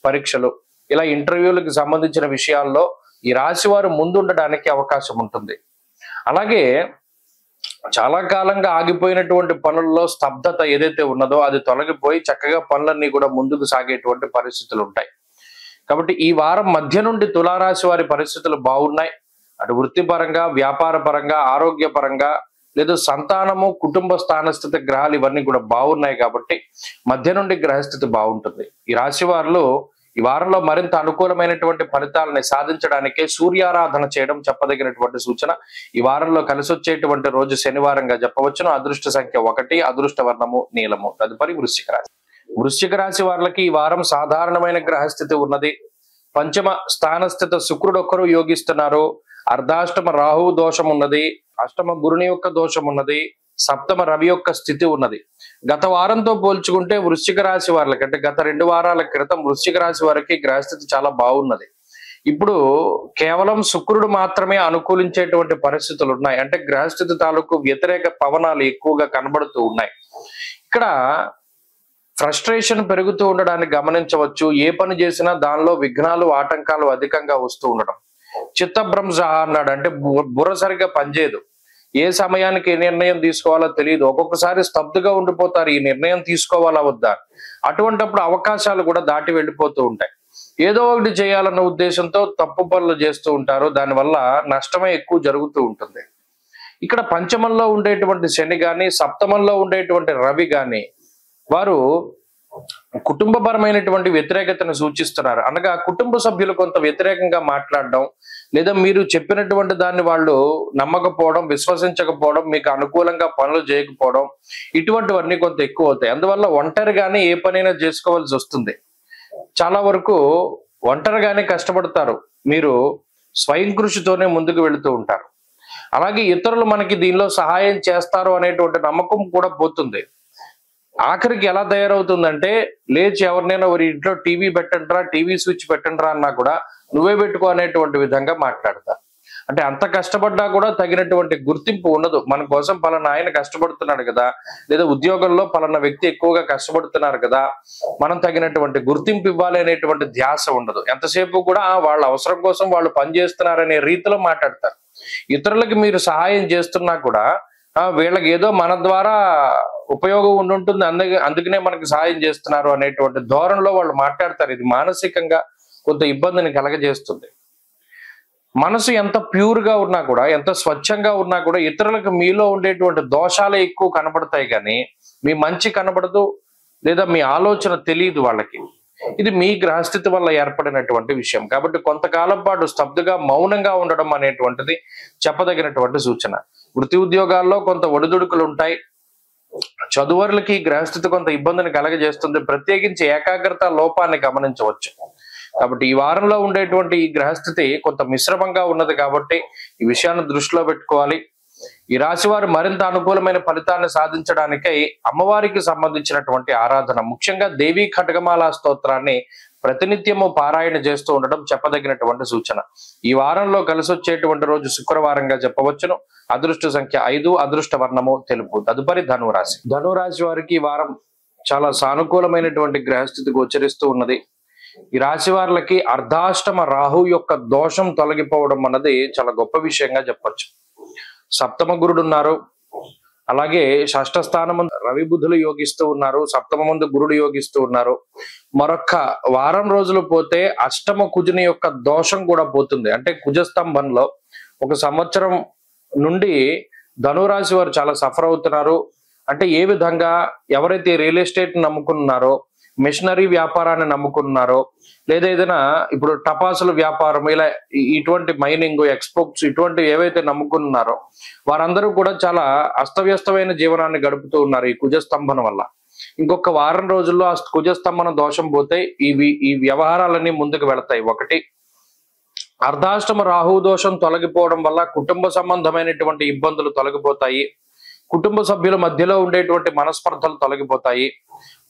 పరీక్షలు, ఇలా ఇంటర్వ్యూలకు సంబంధించిన విషయాల్లో ఈ రాశి వారు ముందుండడానికి అవకాశం ఉంటుంది. అలాగే చాలా కాలంగా ఆగిపోయినటువంటి పనుల్లో స్తబ్దత ఏదైతే ఉన్నదో అది తొలగిపోయి చక్కగా పనులన్నీ కూడా ముందుకు సాగేటువంటి పరిస్థితులు ఉంటాయి. కాబట్టి ఈ వారం మధ్య నుండి తులారాశి వారి పరిస్థితులు బాగున్నాయి. అటు వృత్తిపరంగా, వ్యాపార పరంగా, ఆరోగ్య పరంగా, లేదా సంతానము, కుటుంబ స్థానస్థితి గ్రహాలు ఇవన్నీ కూడా బాగున్నాయి. కాబట్టి మధ్య నుండి గ్రహస్థితి బాగుంటుంది. ఈ రాశి వారిలో ఈ వారంలో మరింత అనుకూలమైనటువంటి ఫలితాలని సాధించడానికే సూర్యారాధన చేయడం చెప్పదగినటువంటి సూచన. ఈ వారంలో కలిసి వచ్చేటువంటి రోజు శనివారంగా చెప్పవచ్చును. అదృష్ట సంఖ్య 1, అదృష్ట వర్ణము నీలము. తదుపరి వృశ్చిక రాశి. వృశ్చిక రాశి వారికి ఈ వారం సాధారణమైన గ్రహస్థితి ఉన్నది. పంచమ స్థానస్థిత శుక్రుడు ఒక్కరు యోగిస్తున్నారు. అర్ధాష్టమ రాహు దోషం ఉన్నది, అష్టమ గురుని యొక్క దోషం ఉన్నది, సప్తమ రవి యొక్క స్థితి ఉన్నది. గత వారంతో పోల్చుకుంటే వృశ్చిక రాశి వారికి, అంటే గత 2 వారాల క్రితం వృశ్చిక రాశి వారికి గ్రహస్థితి చాలా బాగున్నది. ఇప్పుడు కేవలం శుక్రుడు మాత్రమే అనుకూలించేటువంటి పరిస్థితులు ఉన్నాయి. అంటే గ్రహస్థితి తాలూకు వ్యతిరేక పవనాలు ఎక్కువగా కనబడుతూ ఉన్నాయి. ఇక్కడ ఫ్రస్ట్రేషన్ పెరుగుతూ ఉండడాన్ని గమనించవచ్చు. ఏ పని చేసినా దానిలో విఘ్నాలు, ఆటంకాలు అధికంగా వస్తూ ఉండడం. చిత్తభ్రంశ అన్నాడు, అంటే బుర్ర సరిగ్గా పనిచేయదు, ఏ సమయానికి ఏ నిర్ణయం తీసుకోవాలో తెలియదు, ఒక్కొక్కసారి స్తబ్దుగా ఉండిపోతారు, ఈ నిర్ణయం తీసుకోవాలా వద్దా. అటువంటిప్పుడు అవకాశాలు కూడా దాటి వెళ్ళిపోతూ ఉంటాయి. ఏదో ఒకటి చేయాలన్న ఉద్దేశంతో తప్పు పనులు చేస్తూ ఉంటారు, దానివల్ల నష్టమే ఎక్కువ జరుగుతూ ఉంటుంది. ఇక్కడ పంచమంలో ఉండేటువంటి శని గాని, సప్తమంలో ఉండేటువంటి రవి గాని వారు కుటుంబపరమైనటువంటి వ్యతిరేకతను సూచిస్తున్నారు. అనగా కుటుంబ సభ్యులు కొంత వ్యతిరేకంగా మాట్లాడడం, లేదా మీరు చెప్పినటువంటి దాన్ని వాళ్ళు నమ్మకపోవడం, విశ్వసించకపోవడం, మీకు అనుకూలంగా పనులు చేయకపోవడం, ఇటువంటివన్నీ కొంత ఎక్కువ అవుతాయి. అందువల్ల ఒంటరిగానే ఏ పనైనా చేసుకోవాల్సి వస్తుంది. చాలా వరకు ఒంటరిగానే కష్టపడతారు, మీరు స్వయం కృషితోనే ముందుకు వెళుతూ ఉంటారు. అలాగే ఇతరులు మనకి దీనిలో సహాయం చేస్తారు అనేటువంటి నమ్మకం కూడా పోతుంది. ఆఖరికి ఎలా తయారవుతుందంటే, లేచి ఎవరినైనా ఒక ఇంట్లో టీవీ పెట్టండిరా, టీవీ స్విచ్ పెట్టండిరా అన్నా కూడా నువ్వే పెట్టుకో అనేటువంటి విధంగా మాట్లాడతారు. అంటే అంత కష్టపడ్డా కూడా తగినటువంటి గుర్తింపు ఉండదు. మన కోసం పలానా ఆయన కష్టపడుతున్నాడు కదా, లేదా ఉద్యోగంలో పలానా వ్యక్తి ఎక్కువగా కష్టపడుతున్నారు కదా, మనం తగినటువంటి గుర్తింపు ఇవ్వాలి అనేటువంటి ధ్యాస ఉండదు. ఎంతసేపు కూడా వాళ్ళ అవసరం కోసం వాళ్ళు పనిచేస్తున్నారనే రీతిలో మాట్లాడతారు. ఇతరులకి మీరు సహాయం చేస్తున్నా కూడా వీళ్ళకి ఏదో మన ద్వారా ఉపయోగం ఉండుంటుంది, అందుకనే మనకి సహాయం చేస్తున్నారు అనేటువంటి ధోరణిలో వాళ్ళు మాట్లాడతారు. ఇది మానసికంగా కొంత ఇబ్బందిని కలగజేస్తుంది. మనసు ఎంత ప్యూర్ గా ఉన్నా కూడా, ఎంత స్వచ్ఛంగా ఉన్నా కూడా ఇతరులకు మీలో ఉండేటువంటి దోషాలే ఎక్కువ కనబడతాయి, కానీ మీ మంచి కనబడదు, లేదా మీ ఆలోచన తెలియదు వాళ్ళకి. ఇది మీ గ్రహస్థితి వల్ల ఏర్పడినటువంటి విషయం. కాబట్టి కొంతకాలం పాటు స్తబ్దుగా మౌనంగా ఉండడం అనేటువంటిది చెప్పదగినటువంటి సూచన. వృత్తి ఉద్యోగాల్లో కొంత ఒడిదుడుకులు ఉంటాయి. చదువురులకి గ్రహస్థితి కొంత ఇబ్బందిని కలగజేస్తుంది. ప్రత్యేకించి ఏకాగ్రత లోపాన్ని గమనించవచ్చు. కాబట్టి ఈ వారంలో ఉండేటువంటి ఈ గ్రహస్థితి కొంత మిశ్రమంగా ఉన్నది కాబట్టి ఈ విషయాన్ని దృష్టిలో పెట్టుకోవాలి. ఈ రాశి వారు మరింత అనుకూలమైన ఫలితాన్ని సాధించడానికై అమ్మవారికి సంబంధించినటువంటి ఆరాధన, ముఖ్యంగా దేవీ ఖడ్గమాల స్తోత్రాన్ని ప్రతినిత్యము పారాయణ చేస్తూ ఉండడం చెప్పదగినటువంటి సూచన. ఈ వారంలో కలిసి వచ్చేటువంటి రోజు శుక్రవారంగా చెప్పవచ్చును. అదృష్ట సంఖ్య 5, అదృష్ట వర్ణము తెలుపు. తదుపరి ధనురాశి. ధనురాశి వారికి ఈ వారం చాలా సానుకూలమైనటువంటి గ్రహస్థితి గోచరిస్తూ ఉన్నది. ఈ రాశి వారికి అర్ధాష్టమ రాహు యొక్క దోషం తొలగిపోవడం అన్నది చాలా గొప్ప విషయంగా చెప్పొచ్చు. సప్తమ గురుడు ఉన్నారు, అలాగే షష్ఠ స్థానం రవి బుధులు యోగిస్తూ ఉన్నారు, సప్తమ ముందు గురుడు యోగిస్తూ ఉన్నారు. మరొక వారం రోజులు పోతే అష్టమ కుజుని యొక్క దోషం కూడా పోతుంది. అంటే కుజస్తంభంలో 1 సంవత్సరం నుండి ధనురాశి వారు చాలా సఫర్ అవుతున్నారు. అంటే ఏ విధంగా ఎవరైతే రియల్ ఎస్టేట్ నమ్ముకున్నారో, మిషనరీ వ్యాపారాన్ని నమ్ముకున్నారో, లేదా ఏదైనా ఇప్పుడు టపాసుల వ్యాపారం, ఇలా ఇటువంటి మైనింగ్, ఎక్స్పోర్ట్స్ ఇటువంటి ఏవైతే నమ్ముకున్నారో వారందరూ కూడా చాలా అస్తవ్యస్తమైన జీవనాన్ని గడుపుతూ ఉన్నారు ఈ కుజస్తంభన వల్ల. ఇంకొక వారం రోజుల్లో ఆ కుజస్తంభన దోషం పోతే ఈ వ్యవహారాలన్నీ ముందుకు వెళతాయి. ఒకటి, అర్ధాష్టమ రాహు దోషం తొలగిపోవడం వల్ల కుటుంబ సంబంధమైనటువంటి ఇబ్బందులు తొలగిపోతాయి. కుటుంబ సభ్యుల మధ్యలో ఉండేటువంటి మనస్పర్ధలు తొలగిపోతాయి.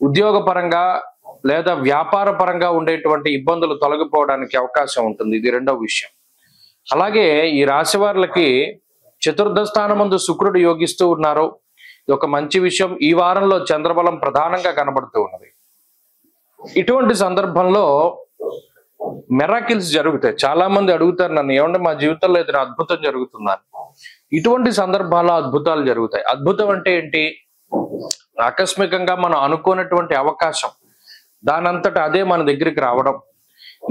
ఉద్యోగ పరంగా లేదా వ్యాపార పరంగా ఉండేటువంటి ఇబ్బందులు తొలగిపోవడానికి అవకాశం ఉంటుంది. ఇది రెండవ విషయం. అలాగే ఈ రాశి వారికి చతుర్థ స్థానమందు శుక్రుడు యోగిస్తూ ఉన్నారు. ఇది ఒక మంచి విషయం. ఈ వారంలో చంద్రబలం ప్రధానంగా కనబడుతూ ఉన్నది. ఇటువంటి సందర్భంలో మెరాకిల్స్ జరుగుతాయి. చాలా మంది అడుగుతారు నన్ను, ఏమంటే మా జీవితంలో ఏదైనా అద్భుతం జరుగుతుందని. ఇటువంటి సందర్భాల్లో అద్భుతాలు జరుగుతాయి. అద్భుతం అంటే ఏంటి? ఆకస్మికంగా మనం అనుకోనటువంటి అవకాశం దానంతట అదే మన దగ్గరికి రావడం,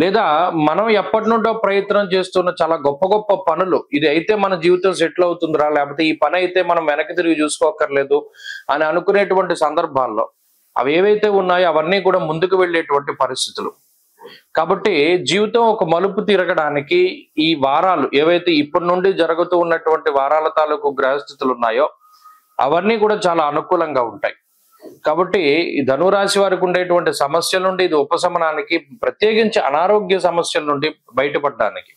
లేదా మనం ఎప్పటి నుండో ప్రయత్నం చేస్తున్న చాలా గొప్ప గొప్ప పనులు, ఇది అయితే మన జీవితం సెటిల్ అవుతుందిరా, లేకపోతే ఈ పని అయితే మనం వెనక్కి తిరిగి చూసుకోకర్లేదు అని అనుకునేటువంటి సందర్భాల్లో అవి ఏవైతే ఉన్నాయో అవన్నీ కూడా ముందుకు వెళ్ళేటువంటి పరిస్థితులు. కాబట్టి జీవితం ఒక మలుపు తిరగడానికి ఈ వారాలు ఏవైతే ఇప్పటి నుండి జరుగుతూ ఉన్నటువంటి వారాల తాలూకు గ్రహస్థితులు ఉన్నాయో అవన్నీ కూడా చాలా అనుకూలంగా ఉంటాయి. కాబట్టి ఈ ధనురాశి వారికి ఉండేటువంటి సమస్యల నుండి ఇది ఉపశమనానికి, ప్రత్యేకించి అనారోగ్య సమస్యల నుండి బయటపడడానికి,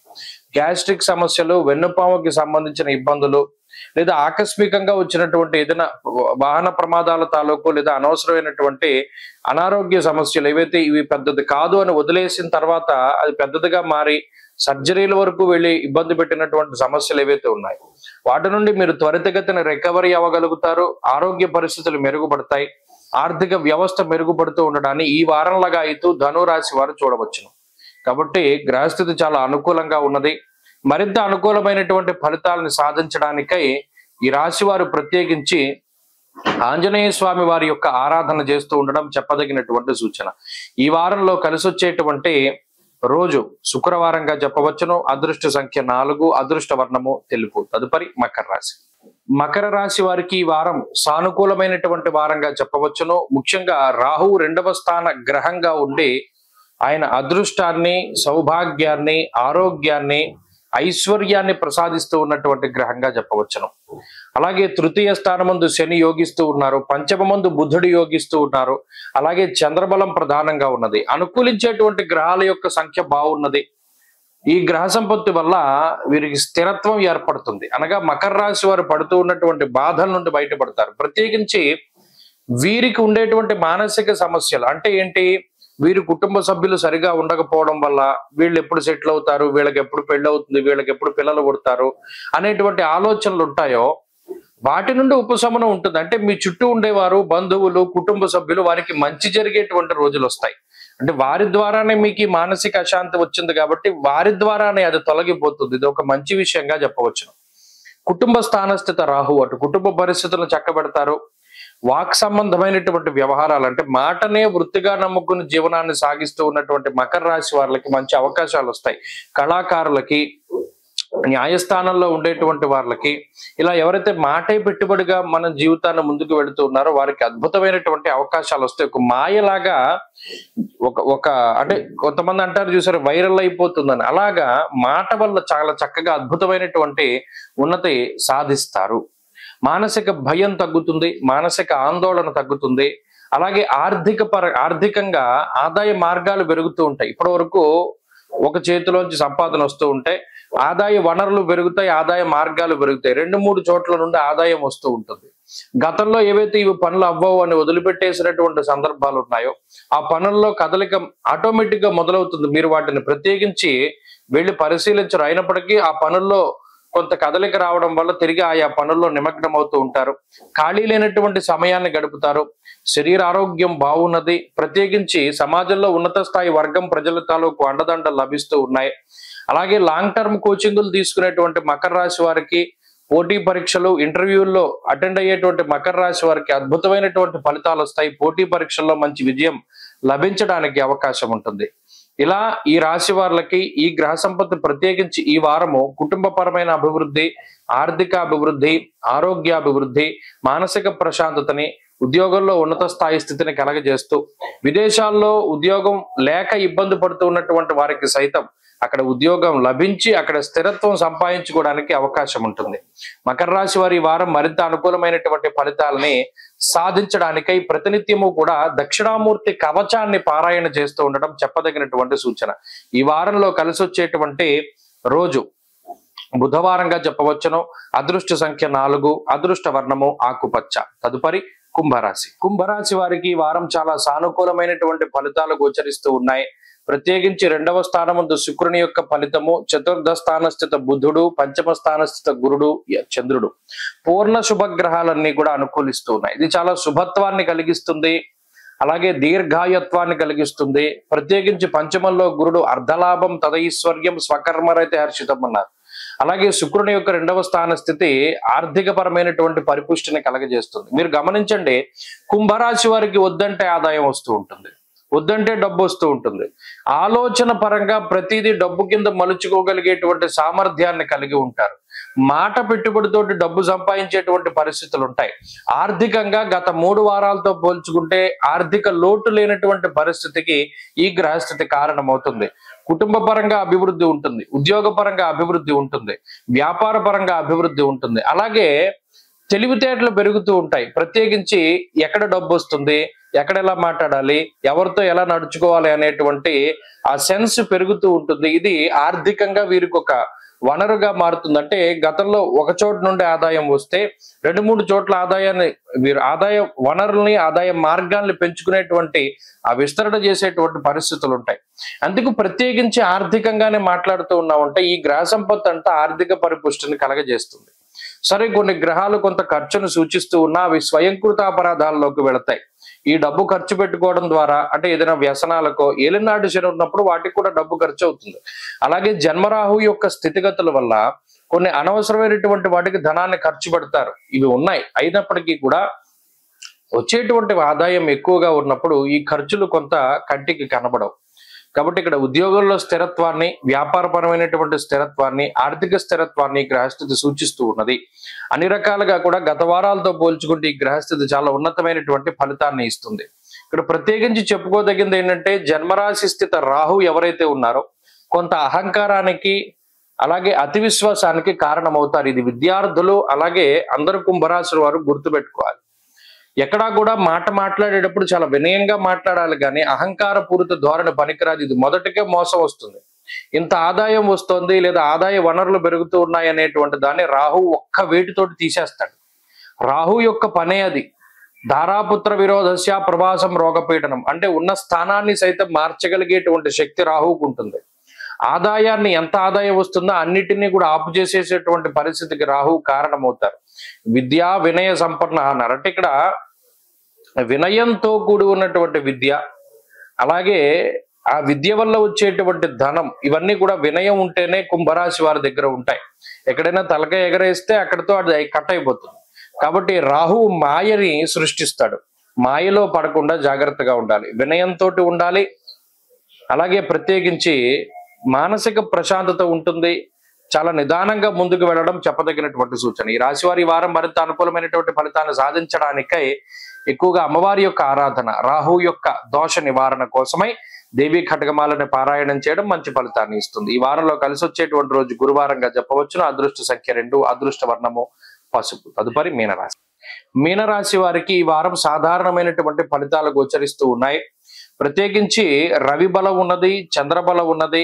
గ్యాస్ట్రిక్ సమస్యలు, వెన్నుపాముకి సంబంధించిన ఇబ్బందులు, లేదా ఆకస్మికంగా వచ్చినటువంటి ఏదైనా వాహన ప్రమాదాల తాలూకు లేదా అనవసరమైనటువంటి అనారోగ్య సమస్యలు ఏవైతే ఇవి పెద్దది కాదు అని వదిలేసిన తర్వాత అది పెద్దదిగా మారి సర్జరీల వరకు వెళ్ళి ఇబ్బంది పెట్టినటువంటి సమస్యలు ఏవైతే ఉన్నాయో వాటి నుండి మీరు త్వరితగతిన రికవరీ అవ్వగలుగుతారు. ఆరోగ్య పరిస్థితులు మెరుగుపడతాయి. ఆర్థిక వ్యవస్థ మెరుగుపడుతూ ఉండడాన్ని ఈ వారంలాగా అయితే ధనురాశి వారు చూడవచ్చును. కాబట్టి గ్రహస్థితి చాలా అనుకూలంగా ఉన్నది. మరింత అనుకూలమైనటువంటి ఫలితాలను సాధించడానికై ఈ రాశి వారు ప్రత్యేకించి ఆంజనేయ స్వామి వారి యొక్క ఆరాధన చేస్తూ ఉండడం చెప్పదగినటువంటి సూచన. ఈ వారంలో కలిసి వచ్చేటువంటి రోజు శుక్రవారంగా చెప్పవచ్చును. అదృష్ట సంఖ్య 4, అదృష్ట వర్ణము తెలుపు. తదుపరి మకర రాశి. మకర రాశి వారికి ఈ వారం సానుకూలమైనటువంటి వారంగా చెప్పవచ్చును. ముఖ్యంగా రాహువు 2వ స్థాన గ్రహంగా ఉండి ఆయన అదృష్టాన్ని, సౌభాగ్యాన్ని, ఆరోగ్యాన్ని, ఐశ్వర్యాన్ని ప్రసాదిస్తూ ఉన్నటువంటి గ్రహంగా చెప్పవచ్చును. అలాగే తృతీయ స్థానమందు శని యోగిస్తూ ఉన్నారు, పంచమమందు బుధుడు యోగిస్తూ ఉన్నారు. అలాగే చంద్రబలం ప్రధానంగా ఉన్నది. అనుకూలించేటువంటి గ్రహాల యొక్క సంఖ్య బాగున్నది. ఈ గ్రహ సంపత్తి వల్ల వీరికి స్థిరత్వం ఏర్పడుతుంది. అనగా మకర రాశి వారు పడుతూ ఉన్నటువంటి బాధల నుండి బయటపడతారు. ప్రత్యేకించి వీరికి ఉండేటువంటి మానసిక సమస్యలు అంటే ఏంటి? వీరి కుటుంబ సభ్యులు సరిగా ఉండకపోవడం వల్ల వీళ్ళు ఎప్పుడు సెటిల్ అవుతారు, వీళ్ళకి ఎప్పుడు పెళ్ళి అవుతుంది, వీళ్ళకి ఎప్పుడు పిల్లలు పుడతారు అనేటువంటి ఆలోచనలు ఉంటాయో వాటి నుండి ఉపశమనం ఉంటుంది. అంటే మీ చుట్టూ ఉండేవారు, బంధువులు, కుటుంబ సభ్యులు వారికి మంచి జరిగేటువంటి రోజులు వస్తాయి. అంటే వారి ద్వారానే మీకు మానసిక అశాంతి వచ్చింది కాబట్టి వారి ద్వారానే అది తొలగిపోతుంది. ఇది ఒక మంచి విషయంగా చెప్పవచ్చు. కుటుంబ స్థానస్థిత రాహు అటు కుటుంబ పరిస్థితులను చక్కబెడతారు. వాక్ సంబంధమైనటువంటి వ్యవహారాలు అంటే మాటనే వృత్తిగా నమ్ముకుని జీవనాన్ని సాగిస్తూ ఉన్నటువంటి మకర రాశి వారికి మంచి అవకాశాలు వస్తాయి. కళాకారులకి, న్యాయస్థానంలో ఉండేటువంటి వాళ్ళకి, ఇలా ఎవరైతే మాటే పెట్టుబడిగా మన జీవితాన్ని ముందుకు వెళుతూ ఉన్నారో వారికి అద్భుతమైనటువంటి అవకాశాలు వస్తాయి. ఒక మాయలాగా ఒక ఒక అంటే కొంతమంది అంటారు చూసారు, వైరల్ అయిపోతుందని. అలాగా మాట వల్ల చాలా చక్కగా అద్భుతమైనటువంటి ఉన్నతి సాధిస్తారు. మానసిక భయం తగ్గుతుంది, మానసిక ఆందోళన తగ్గుతుంది. అలాగే ఆర్థికంగా ఆదాయ మార్గాలు పెరుగుతూ ఉంటాయి. ఇప్పటి వరకు ఒక చేతిలోంచి సంపాదన వస్తూ ఉంటే ఆదాయ వనరులు పెరుగుతాయి, ఆదాయ మార్గాలు పెరుగుతాయి. 2-3 చోట్ల నుండి ఆదాయం వస్తూ ఉంటుంది. గతంలో ఏవైతే ఇవి పనులు అవ్వవు అని వదిలిపెట్టేసినటువంటి సందర్భాలు ఉన్నాయో ఆ పనుల్లో కదలిక ఆటోమేటిక్ గా మొదలవుతుంది. మీరు వాటిని ప్రత్యేకించి వెళ్ళి పరిశీలించరు. అయినప్పటికీ ఆ పనుల్లో కొంత కదలిక రావడం వల్ల తిరిగి ఆయా పనుల్లో నిమగ్నం అవుతూ ఉంటారు. ఖాళీ లేనటువంటి సమయాన్ని గడుపుతారు. శరీర ఆరోగ్యం బాగున్నది. ప్రత్యేకించి సమాజంలో ఉన్నత స్థాయి వర్గం ప్రజల తాలూకు అండదండలు లభిస్తూ ఉన్నాయి. అలాగే లాంగ్ టర్మ్ కోచింగులు తీసుకునేటువంటి మకర రాశి వారికి, పోటీ పరీక్షలు ఇంటర్వ్యూల్లో అటెండ్ అయ్యేటువంటి మకర రాశి వారికి అద్భుతమైనటువంటి ఫలితాలు వస్తాయి. పోటీ పరీక్షల్లో మంచి విజయం లభించడానికి అవకాశం ఉంటుంది. ఇలా ఈ రాశి వాళ్ళకి ఈ గ్రహ సంపత్తి ప్రత్యేకించి ఈ వారము కుటుంబపరమైన అభివృద్ధి, ఆర్థిక అభివృద్ధి, ఆరోగ్యాభివృద్ధి, మానసిక ప్రశాంతతని, ఉద్యోగంలో ఉన్నత స్థాయి స్థితిని కలగజేస్తూ, విదేశాల్లో ఉద్యోగం లేక ఇబ్బంది పడుతూ ఉన్నటువంటి వారికి సైతం అక్కడ ఉద్యోగం లభించి అక్కడ స్థిరత్వం సంపాదించుకోవడానికి అవకాశం ఉంటుంది. మకర రాశి వారి వారం మరింత అనుకూలమైనటువంటి ఫలితాలని సాధించడానికై ప్రతినిత్యము కూడా దక్షిణామూర్తి కవచాన్ని పారాయణ చేస్తూ ఉండడం చెప్పదగినటువంటి సూచన. ఈ వారంలో కలిసి వచ్చేటువంటి రోజు బుధవారంగా చెప్పవచ్చును. అదృష్ట సంఖ్య 4, అదృష్ట వర్ణము ఆకుపచ్చ. తదుపరి కుంభరాశి. కుంభరాశి వారికి ఈ వారం చాలా సానుకూలమైనటువంటి ఫలితాలు గోచరిస్తూ ఉన్నాయి. ప్రత్యేకించి 2వ స్థానముందు శుక్రుని యొక్క ఫలితము, చతుర్థ స్థానస్థిత బుధుడు, పంచమ స్థానస్థిత గురుడు, చంద్రుడు, పూర్ణ శుభగ్రహాలన్నీ కూడా అనుకూలిస్తూ ఉన్నాయి. ఇది చాలా శుభత్వాన్ని కలిగిస్తుంది, అలాగే దీర్ఘాయత్వాన్ని కలిగిస్తుంది. ప్రత్యేకించి పంచమంలో గురుడు అర్ధలాభం, తదైశ్వర్యం, స్వకర్మరైతే హర్షితం అన్నారు. అలాగే శుక్రుని యొక్క 2వ స్థాన స్థితి ఆర్థిక పరమైనటువంటి పరిపుష్టిని కలగజేస్తుంది. మీరు గమనించండి, కుంభరాశి వారికి వద్దంటే ఆదాయం వస్తూ ఉంటుంది, వద్దంటే డబ్బు వస్తూ ఉంటుంది. ఆలోచన పరంగా ప్రతిదీ డబ్బు కింద మలుచుకోగలిగేటువంటి సామర్థ్యాన్ని కలిగి ఉంటారు. మాట పెట్టుబడితోటి డబ్బు సంపాదించేటువంటి పరిస్థితులు ఉంటాయి. ఆర్థికంగా గత 3 వారాలతో పోల్చుకుంటే ఆర్థిక లోటు లేనటువంటి పరిస్థితికి ఈ గ్రహస్థితి కారణమవుతుంది. కుటుంబ పరంగా అభివృద్ధి ఉంటుంది, ఉద్యోగ పరంగా అభివృద్ధి ఉంటుంది, వ్యాపార పరంగా అభివృద్ధి ఉంటుంది. అలాగే తెలివితేటలు పెరుగుతూ ఉంటాయి. ప్రత్యేకించి ఎక్కడ డబ్బు వస్తుంది, ఎక్కడ ఎలా మాట్లాడాలి, ఎవరితో ఎలా నడుచుకోవాలి అనేటువంటి ఆ సెన్స్ పెరుగుతూ ఉంటుంది. ఇది ఆర్థికంగా వీరికి ఒక వనరుగా మారుతుంది. అంటే గతంలో ఒక చోటు నుండి ఆదాయం వస్తే 2-3 చోట్ల ఆదాయాన్ని వీరు ఆదాయ వనరుల్ని, ఆదాయ మార్గాల్ని పెంచుకునేటువంటి ఆ విస్తరణ చేసేటువంటి పరిస్థితులు ఉంటాయి. అందుకు ప్రత్యేకించి ఆర్థికంగానే మాట్లాడుతూ ఉన్నామంటే ఈ గ్రహ సంపత్తి అంతా ఆర్థిక పరిపుష్టిని కలగజేస్తుంది. సరే, కొన్ని గ్రహాలు కొంత ఖర్చును సూచిస్తూ ఉన్నా అవి స్వయంకృత అపరాధాల్లోకి వెళతాయి. ఈ డబ్బు ఖర్చు పెట్టుకోవడం ద్వారా, అంటే ఏదైనా వ్యసనాలకో, ఏలినాడు శని ఉన్నప్పుడు వాటికి కూడా డబ్బు ఖర్చు అవుతుంది. అలాగే జన్మరాహు యొక్క స్థితిగతుల వల్ల కొన్ని అనవసరమైనటువంటి వాటికి ధనాన్ని ఖర్చు పెడతారు. ఇవి ఉన్నాయి. అయినప్పటికీ కూడా వచ్చేటువంటి ఆదాయం ఎక్కువగా ఉన్నప్పుడు ఈ ఖర్చులు కొంత కంటికి కనబడవు. కాబట్టి ఇక్కడ ఉద్యోగంలో స్థిరత్వాన్ని, వ్యాపారపరమైనటువంటి స్థిరత్వాన్ని, ఆర్థిక స్థిరత్వాన్ని గ్రహస్థితి సూచిస్తూ ఉన్నది. అన్ని రకాలుగా కూడా గత వారాలతో పోల్చుకుంటే ఈ గ్రహస్థితి చాలా ఉన్నతమైనటువంటి ఫలితాన్ని ఇస్తుంది. ఇక్కడ ప్రత్యేకించి చెప్పుకోదగింది ఏంటంటే జన్మరాశి స్థిత రాహు ఎవరైతే ఉన్నారో కొంత అహంకారానికి, అలాగే అతి విశ్వాసానికి కారణమవుతారు. ఇది విద్యార్థులు అలాగే అందరు కుంభరాశుల వారు గుర్తుపెట్టుకోవాలి. ఎక్కడా కూడా మాట్లాడేటప్పుడు చాలా వినయంగా మాట్లాడాలి, కానీ అహంకార పూరిత ధోరణి పనికిరాదు. ఇది మొదటికే మోసం వస్తుంది. ఇంత ఆదాయం వస్తుంది లేదా ఆదాయ వనరులు పెరుగుతూ ఉన్నాయి అనేటువంటి దాన్ని రాహు ఒక్క వేటితోటి తీసేస్తాడు. రాహు యొక్క పనే అది. ధారాపుత్ర విరోధస్య ప్రభాసం రోగపీడనం, అంటే ఉన్న స్థానాన్ని సైతం మార్చగలిగేటువంటి శక్తి రాహుకు ఉంటుంది. ఆదాయాన్ని, ఎంత ఆదాయం వస్తుందో అన్నిటినీ కూడా ఆపు చేసేసేటువంటి పరిస్థితికి రాహు కారణమవుతారు. విద్యా వినయ సంపన్న అన్నారు. అంటే ఇక్కడ వినయంతో కూడి ఉన్నటువంటి విద్య, అలాగే ఆ విద్య వల్ల వచ్చేటువంటి ధనం, ఇవన్నీ కూడా వినయం ఉంటేనే కుంభరాశి వారి దగ్గర ఉంటాయి. ఎక్కడైనా తలకాయ ఎగరేస్తే అక్కడితో అది కట్ అయిపోతుంది. కాబట్టి రాహువు మాయని సృష్టిస్తాడు. మాయలో పడకుండా జాగ్రత్తగా ఉండాలి, వినయంతో ఉండాలి. అలాగే ప్రత్యేకించి మానసిక ప్రశాంతత ఉంటుంది. చాలా నిదానంగా ముందుకు వెళ్ళడం చెప్పదగినటువంటి సూచన. ఈ రాశి వారి వారం మరింత అనుకూలమైనటువంటి ఫలితాన్ని సాధించడానికై ఎక్కువగా అమ్మవారి యొక్క ఆరాధన, రాహు యొక్క దోష నివారణ కోసమై దేవీ ఖడ్గమాలని పారాయణం చేయడం మంచి ఫలితాన్ని ఇస్తుంది. ఈ వారంలో కలిసి వచ్చేటువంటి రోజు గురువారంగా చెప్పవచ్చును. అదృష్ట సంఖ్య 2, అదృష్ట వర్ణము పసుపు. తదుపరి మీనరాశి. మీనరాశి వారికి ఈ వారం సాధారణమైనటువంటి ఫలితాలు గోచరిస్తూ ఉన్నాయి. ప్రత్యేకించి రవి బలం ఉన్నది, చంద్రబలం ఉన్నది,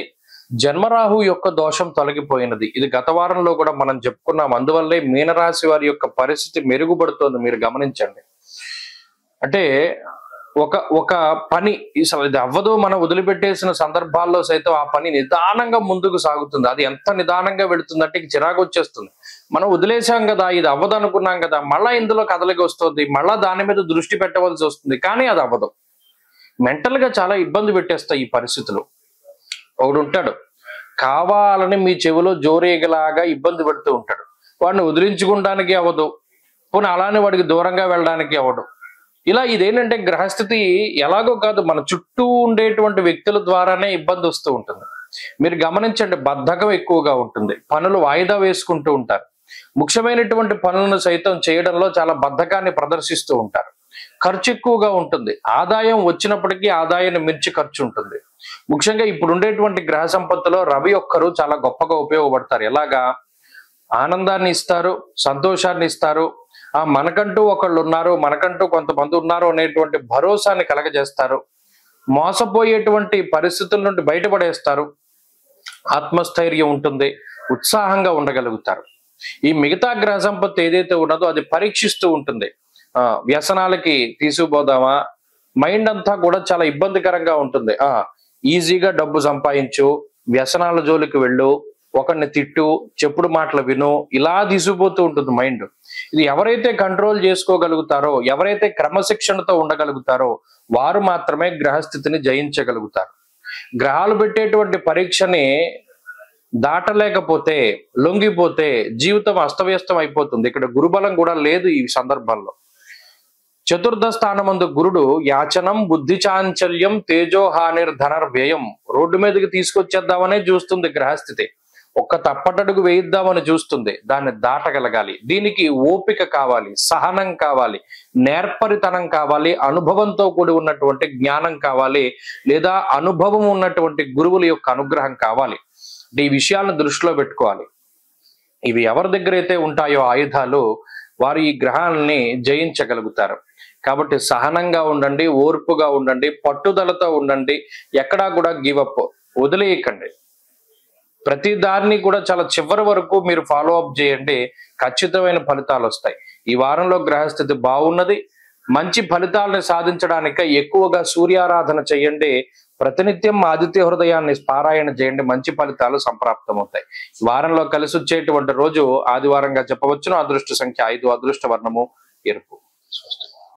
జన్మరాహు యొక్క దోషం తొలగిపోయినది. ఇది గత వారంలో కూడా మనం చెప్పుకున్నాం. అందువల్లే మీనరాశి వారి యొక్క పరిస్థితి మెరుగుపడుతోంది. మీరు గమనించండి. అంటే ఒక పని అసలు ఇది అవ్వదు మనం వదిలిపెట్టేసిన సందర్భాల్లో సైతం ఆ పని నిదానంగా ముందుకు సాగుతుంది. అది ఎంత నిదానంగా వెళుతుందంటే చిరాకు వచ్చేస్తుంది. మనం వదిలేసాం కదా, ఇది అవ్వదు అనుకున్నాం కదా, మళ్ళా ఇందులో కదలికి వస్తుంది, మళ్ళా దాని మీద దృష్టి పెట్టవలసి వస్తుంది. కానీ అది అవ్వదు. మెంటల్ గా చాలా ఇబ్బంది పెట్టేస్తాయి ఈ పరిస్థితులు. ఒకడు ఉంటాడు, కావాలని మీ చెవిలో జోరేగలాగా ఇబ్బంది పెడుతూ ఉంటాడు. వాడిని వదిలించుకోవడానికి అవ్వదు, పోనీ అలానే వాడికి దూరంగా వెళ్ళడానికి అవ్వదు. ఇలా ఇదేంటంటే గ్రహస్థితి ఎలాగో కాదు, మన చుట్టూ ఉండేటువంటి వ్యక్తుల ద్వారానే ఇబ్బంది వస్తూ ఉంటుంది. మీరు గమనించండి, బద్ధకం ఎక్కువగా ఉంటుంది, పనులు వాయిదా వేసుకుంటూ ఉంటారు, ముఖ్యమైనటువంటి పనులను సైతం చేయడంలో చాలా బద్ధకాన్ని ప్రదర్శిస్తూ ఉంటారు. ఖర్చు ఎక్కువగా ఉంటుంది. ఆదాయం వచ్చినప్పటికీ ఆదాయాన్ని మించి ఖర్చు ఉంటుంది. ముఖ్యంగా ఇప్పుడు ఉండేటువంటి గ్రహ సంపత్తిలో రవి ఒక్కరు చాలా గొప్పగా ఉపయోగపడతారు. ఎలాగా? ఆనందాన్ని ఇస్తారు, సంతోషాన్ని ఇస్తారు, మనకంటూ ఒకళ్ళు ఉన్నారు, మనకంటూ కొంతమంది ఉన్నారు అనేటువంటి భరోసాని కలగజేస్తారు. మోసపోయేటువంటి పరిస్థితుల నుండి బయటపడేస్తారు. ఆత్మస్థైర్యం ఉంటుంది, ఉత్సాహంగా ఉండగలుగుతారు. ఈ మిగతా గ్రహ సంపత్తి ఏదైతే ఉన్నదో అది పరీక్షిస్తూ ఉంటుంది. వ్యసనాలకి తీసుకుపోదామా, మైండ్ అంతా కూడా చాలా ఇబ్బందికరంగా ఉంటుంది. ఈజీగా డబ్బు సంపాదించు, వ్యసనాల జోలికి వెళ్ళు, ఒకరిని తిట్టు, చెప్పుడు మాటలు విను, ఇలా తీసుకుపోతూ ఉంటుంది మైండ్. ఇది ఎవరైతే కంట్రోల్ చేసుకోగలుగుతారో, ఎవరైతే క్రమశిక్షణతో ఉండగలుగుతారో వారు మాత్రమే గ్రహస్థితిని జయించగలుగుతారు. గ్రహాలు పెట్టేటువంటి పరీక్షని దాటలేకపోతే, లొంగిపోతే జీవితం అస్తవ్యస్తం అయిపోతుంది. ఇక్కడ గురుబలం కూడా లేదు ఈ సందర్భంలో. చతుర్థ స్థానమందు గురుడు యాచనం, బుద్ధి చాంచల్యం, తేజోహానిర్ ధనర్వ్యయం, రోడ్డు మీదకి తీసుకొచ్చేద్దామనే చూస్తుంది గ్రహస్థితి. ఒక్క తప్పటడుగు వేయిద్దామని చూస్తుంది. దాన్ని దాటగలగాలి. దీనికి ఓపిక కావాలి, సహనం కావాలి, నేర్పరితనం కావాలి, అనుభవంతో కూడి ఉన్నటువంటి జ్ఞానం కావాలి, లేదా అనుభవం ఉన్నటువంటి గురువుల యొక్క అనుగ్రహం కావాలి. ఈ విషయాలను దృష్టిలో పెట్టుకోవాలి. ఇవి ఎవరి దగ్గర అయితే ఉంటాయో ఆయుధాలు, వారు ఈ గ్రహాలని జయించగలుగుతారు. కాబట్టి సహనంగా ఉండండి, ఓర్పుగా ఉండండి, పట్టుదలతో ఉండండి. ఎక్కడా కూడా గివప్ వదిలేయకండి. ప్రతి దాన్ని కూడా చాలా చివరి వరకు మీరు ఫాలో అప్ చేయండి. ఖచ్చితమైన ఫలితాలు వస్తాయి. ఈ వారంలో గ్రహస్థితి బాగున్నది. మంచి ఫలితాలను సాధించడానికి ఎక్కువగా సూర్యారాధన చేయండి. ప్రతినిత్యం ఆదిత్య హృదయాన్ని పారాయణ చేయండి. మంచి ఫలితాలు సంప్రాప్తమవుతాయి. వారంలో కలిసి వచ్చేటువంటి రోజు ఆదివారంగా చెప్పవచ్చును. అదృష్ట సంఖ్య 5, అదృష్ట వర్ణము ఎరుపు.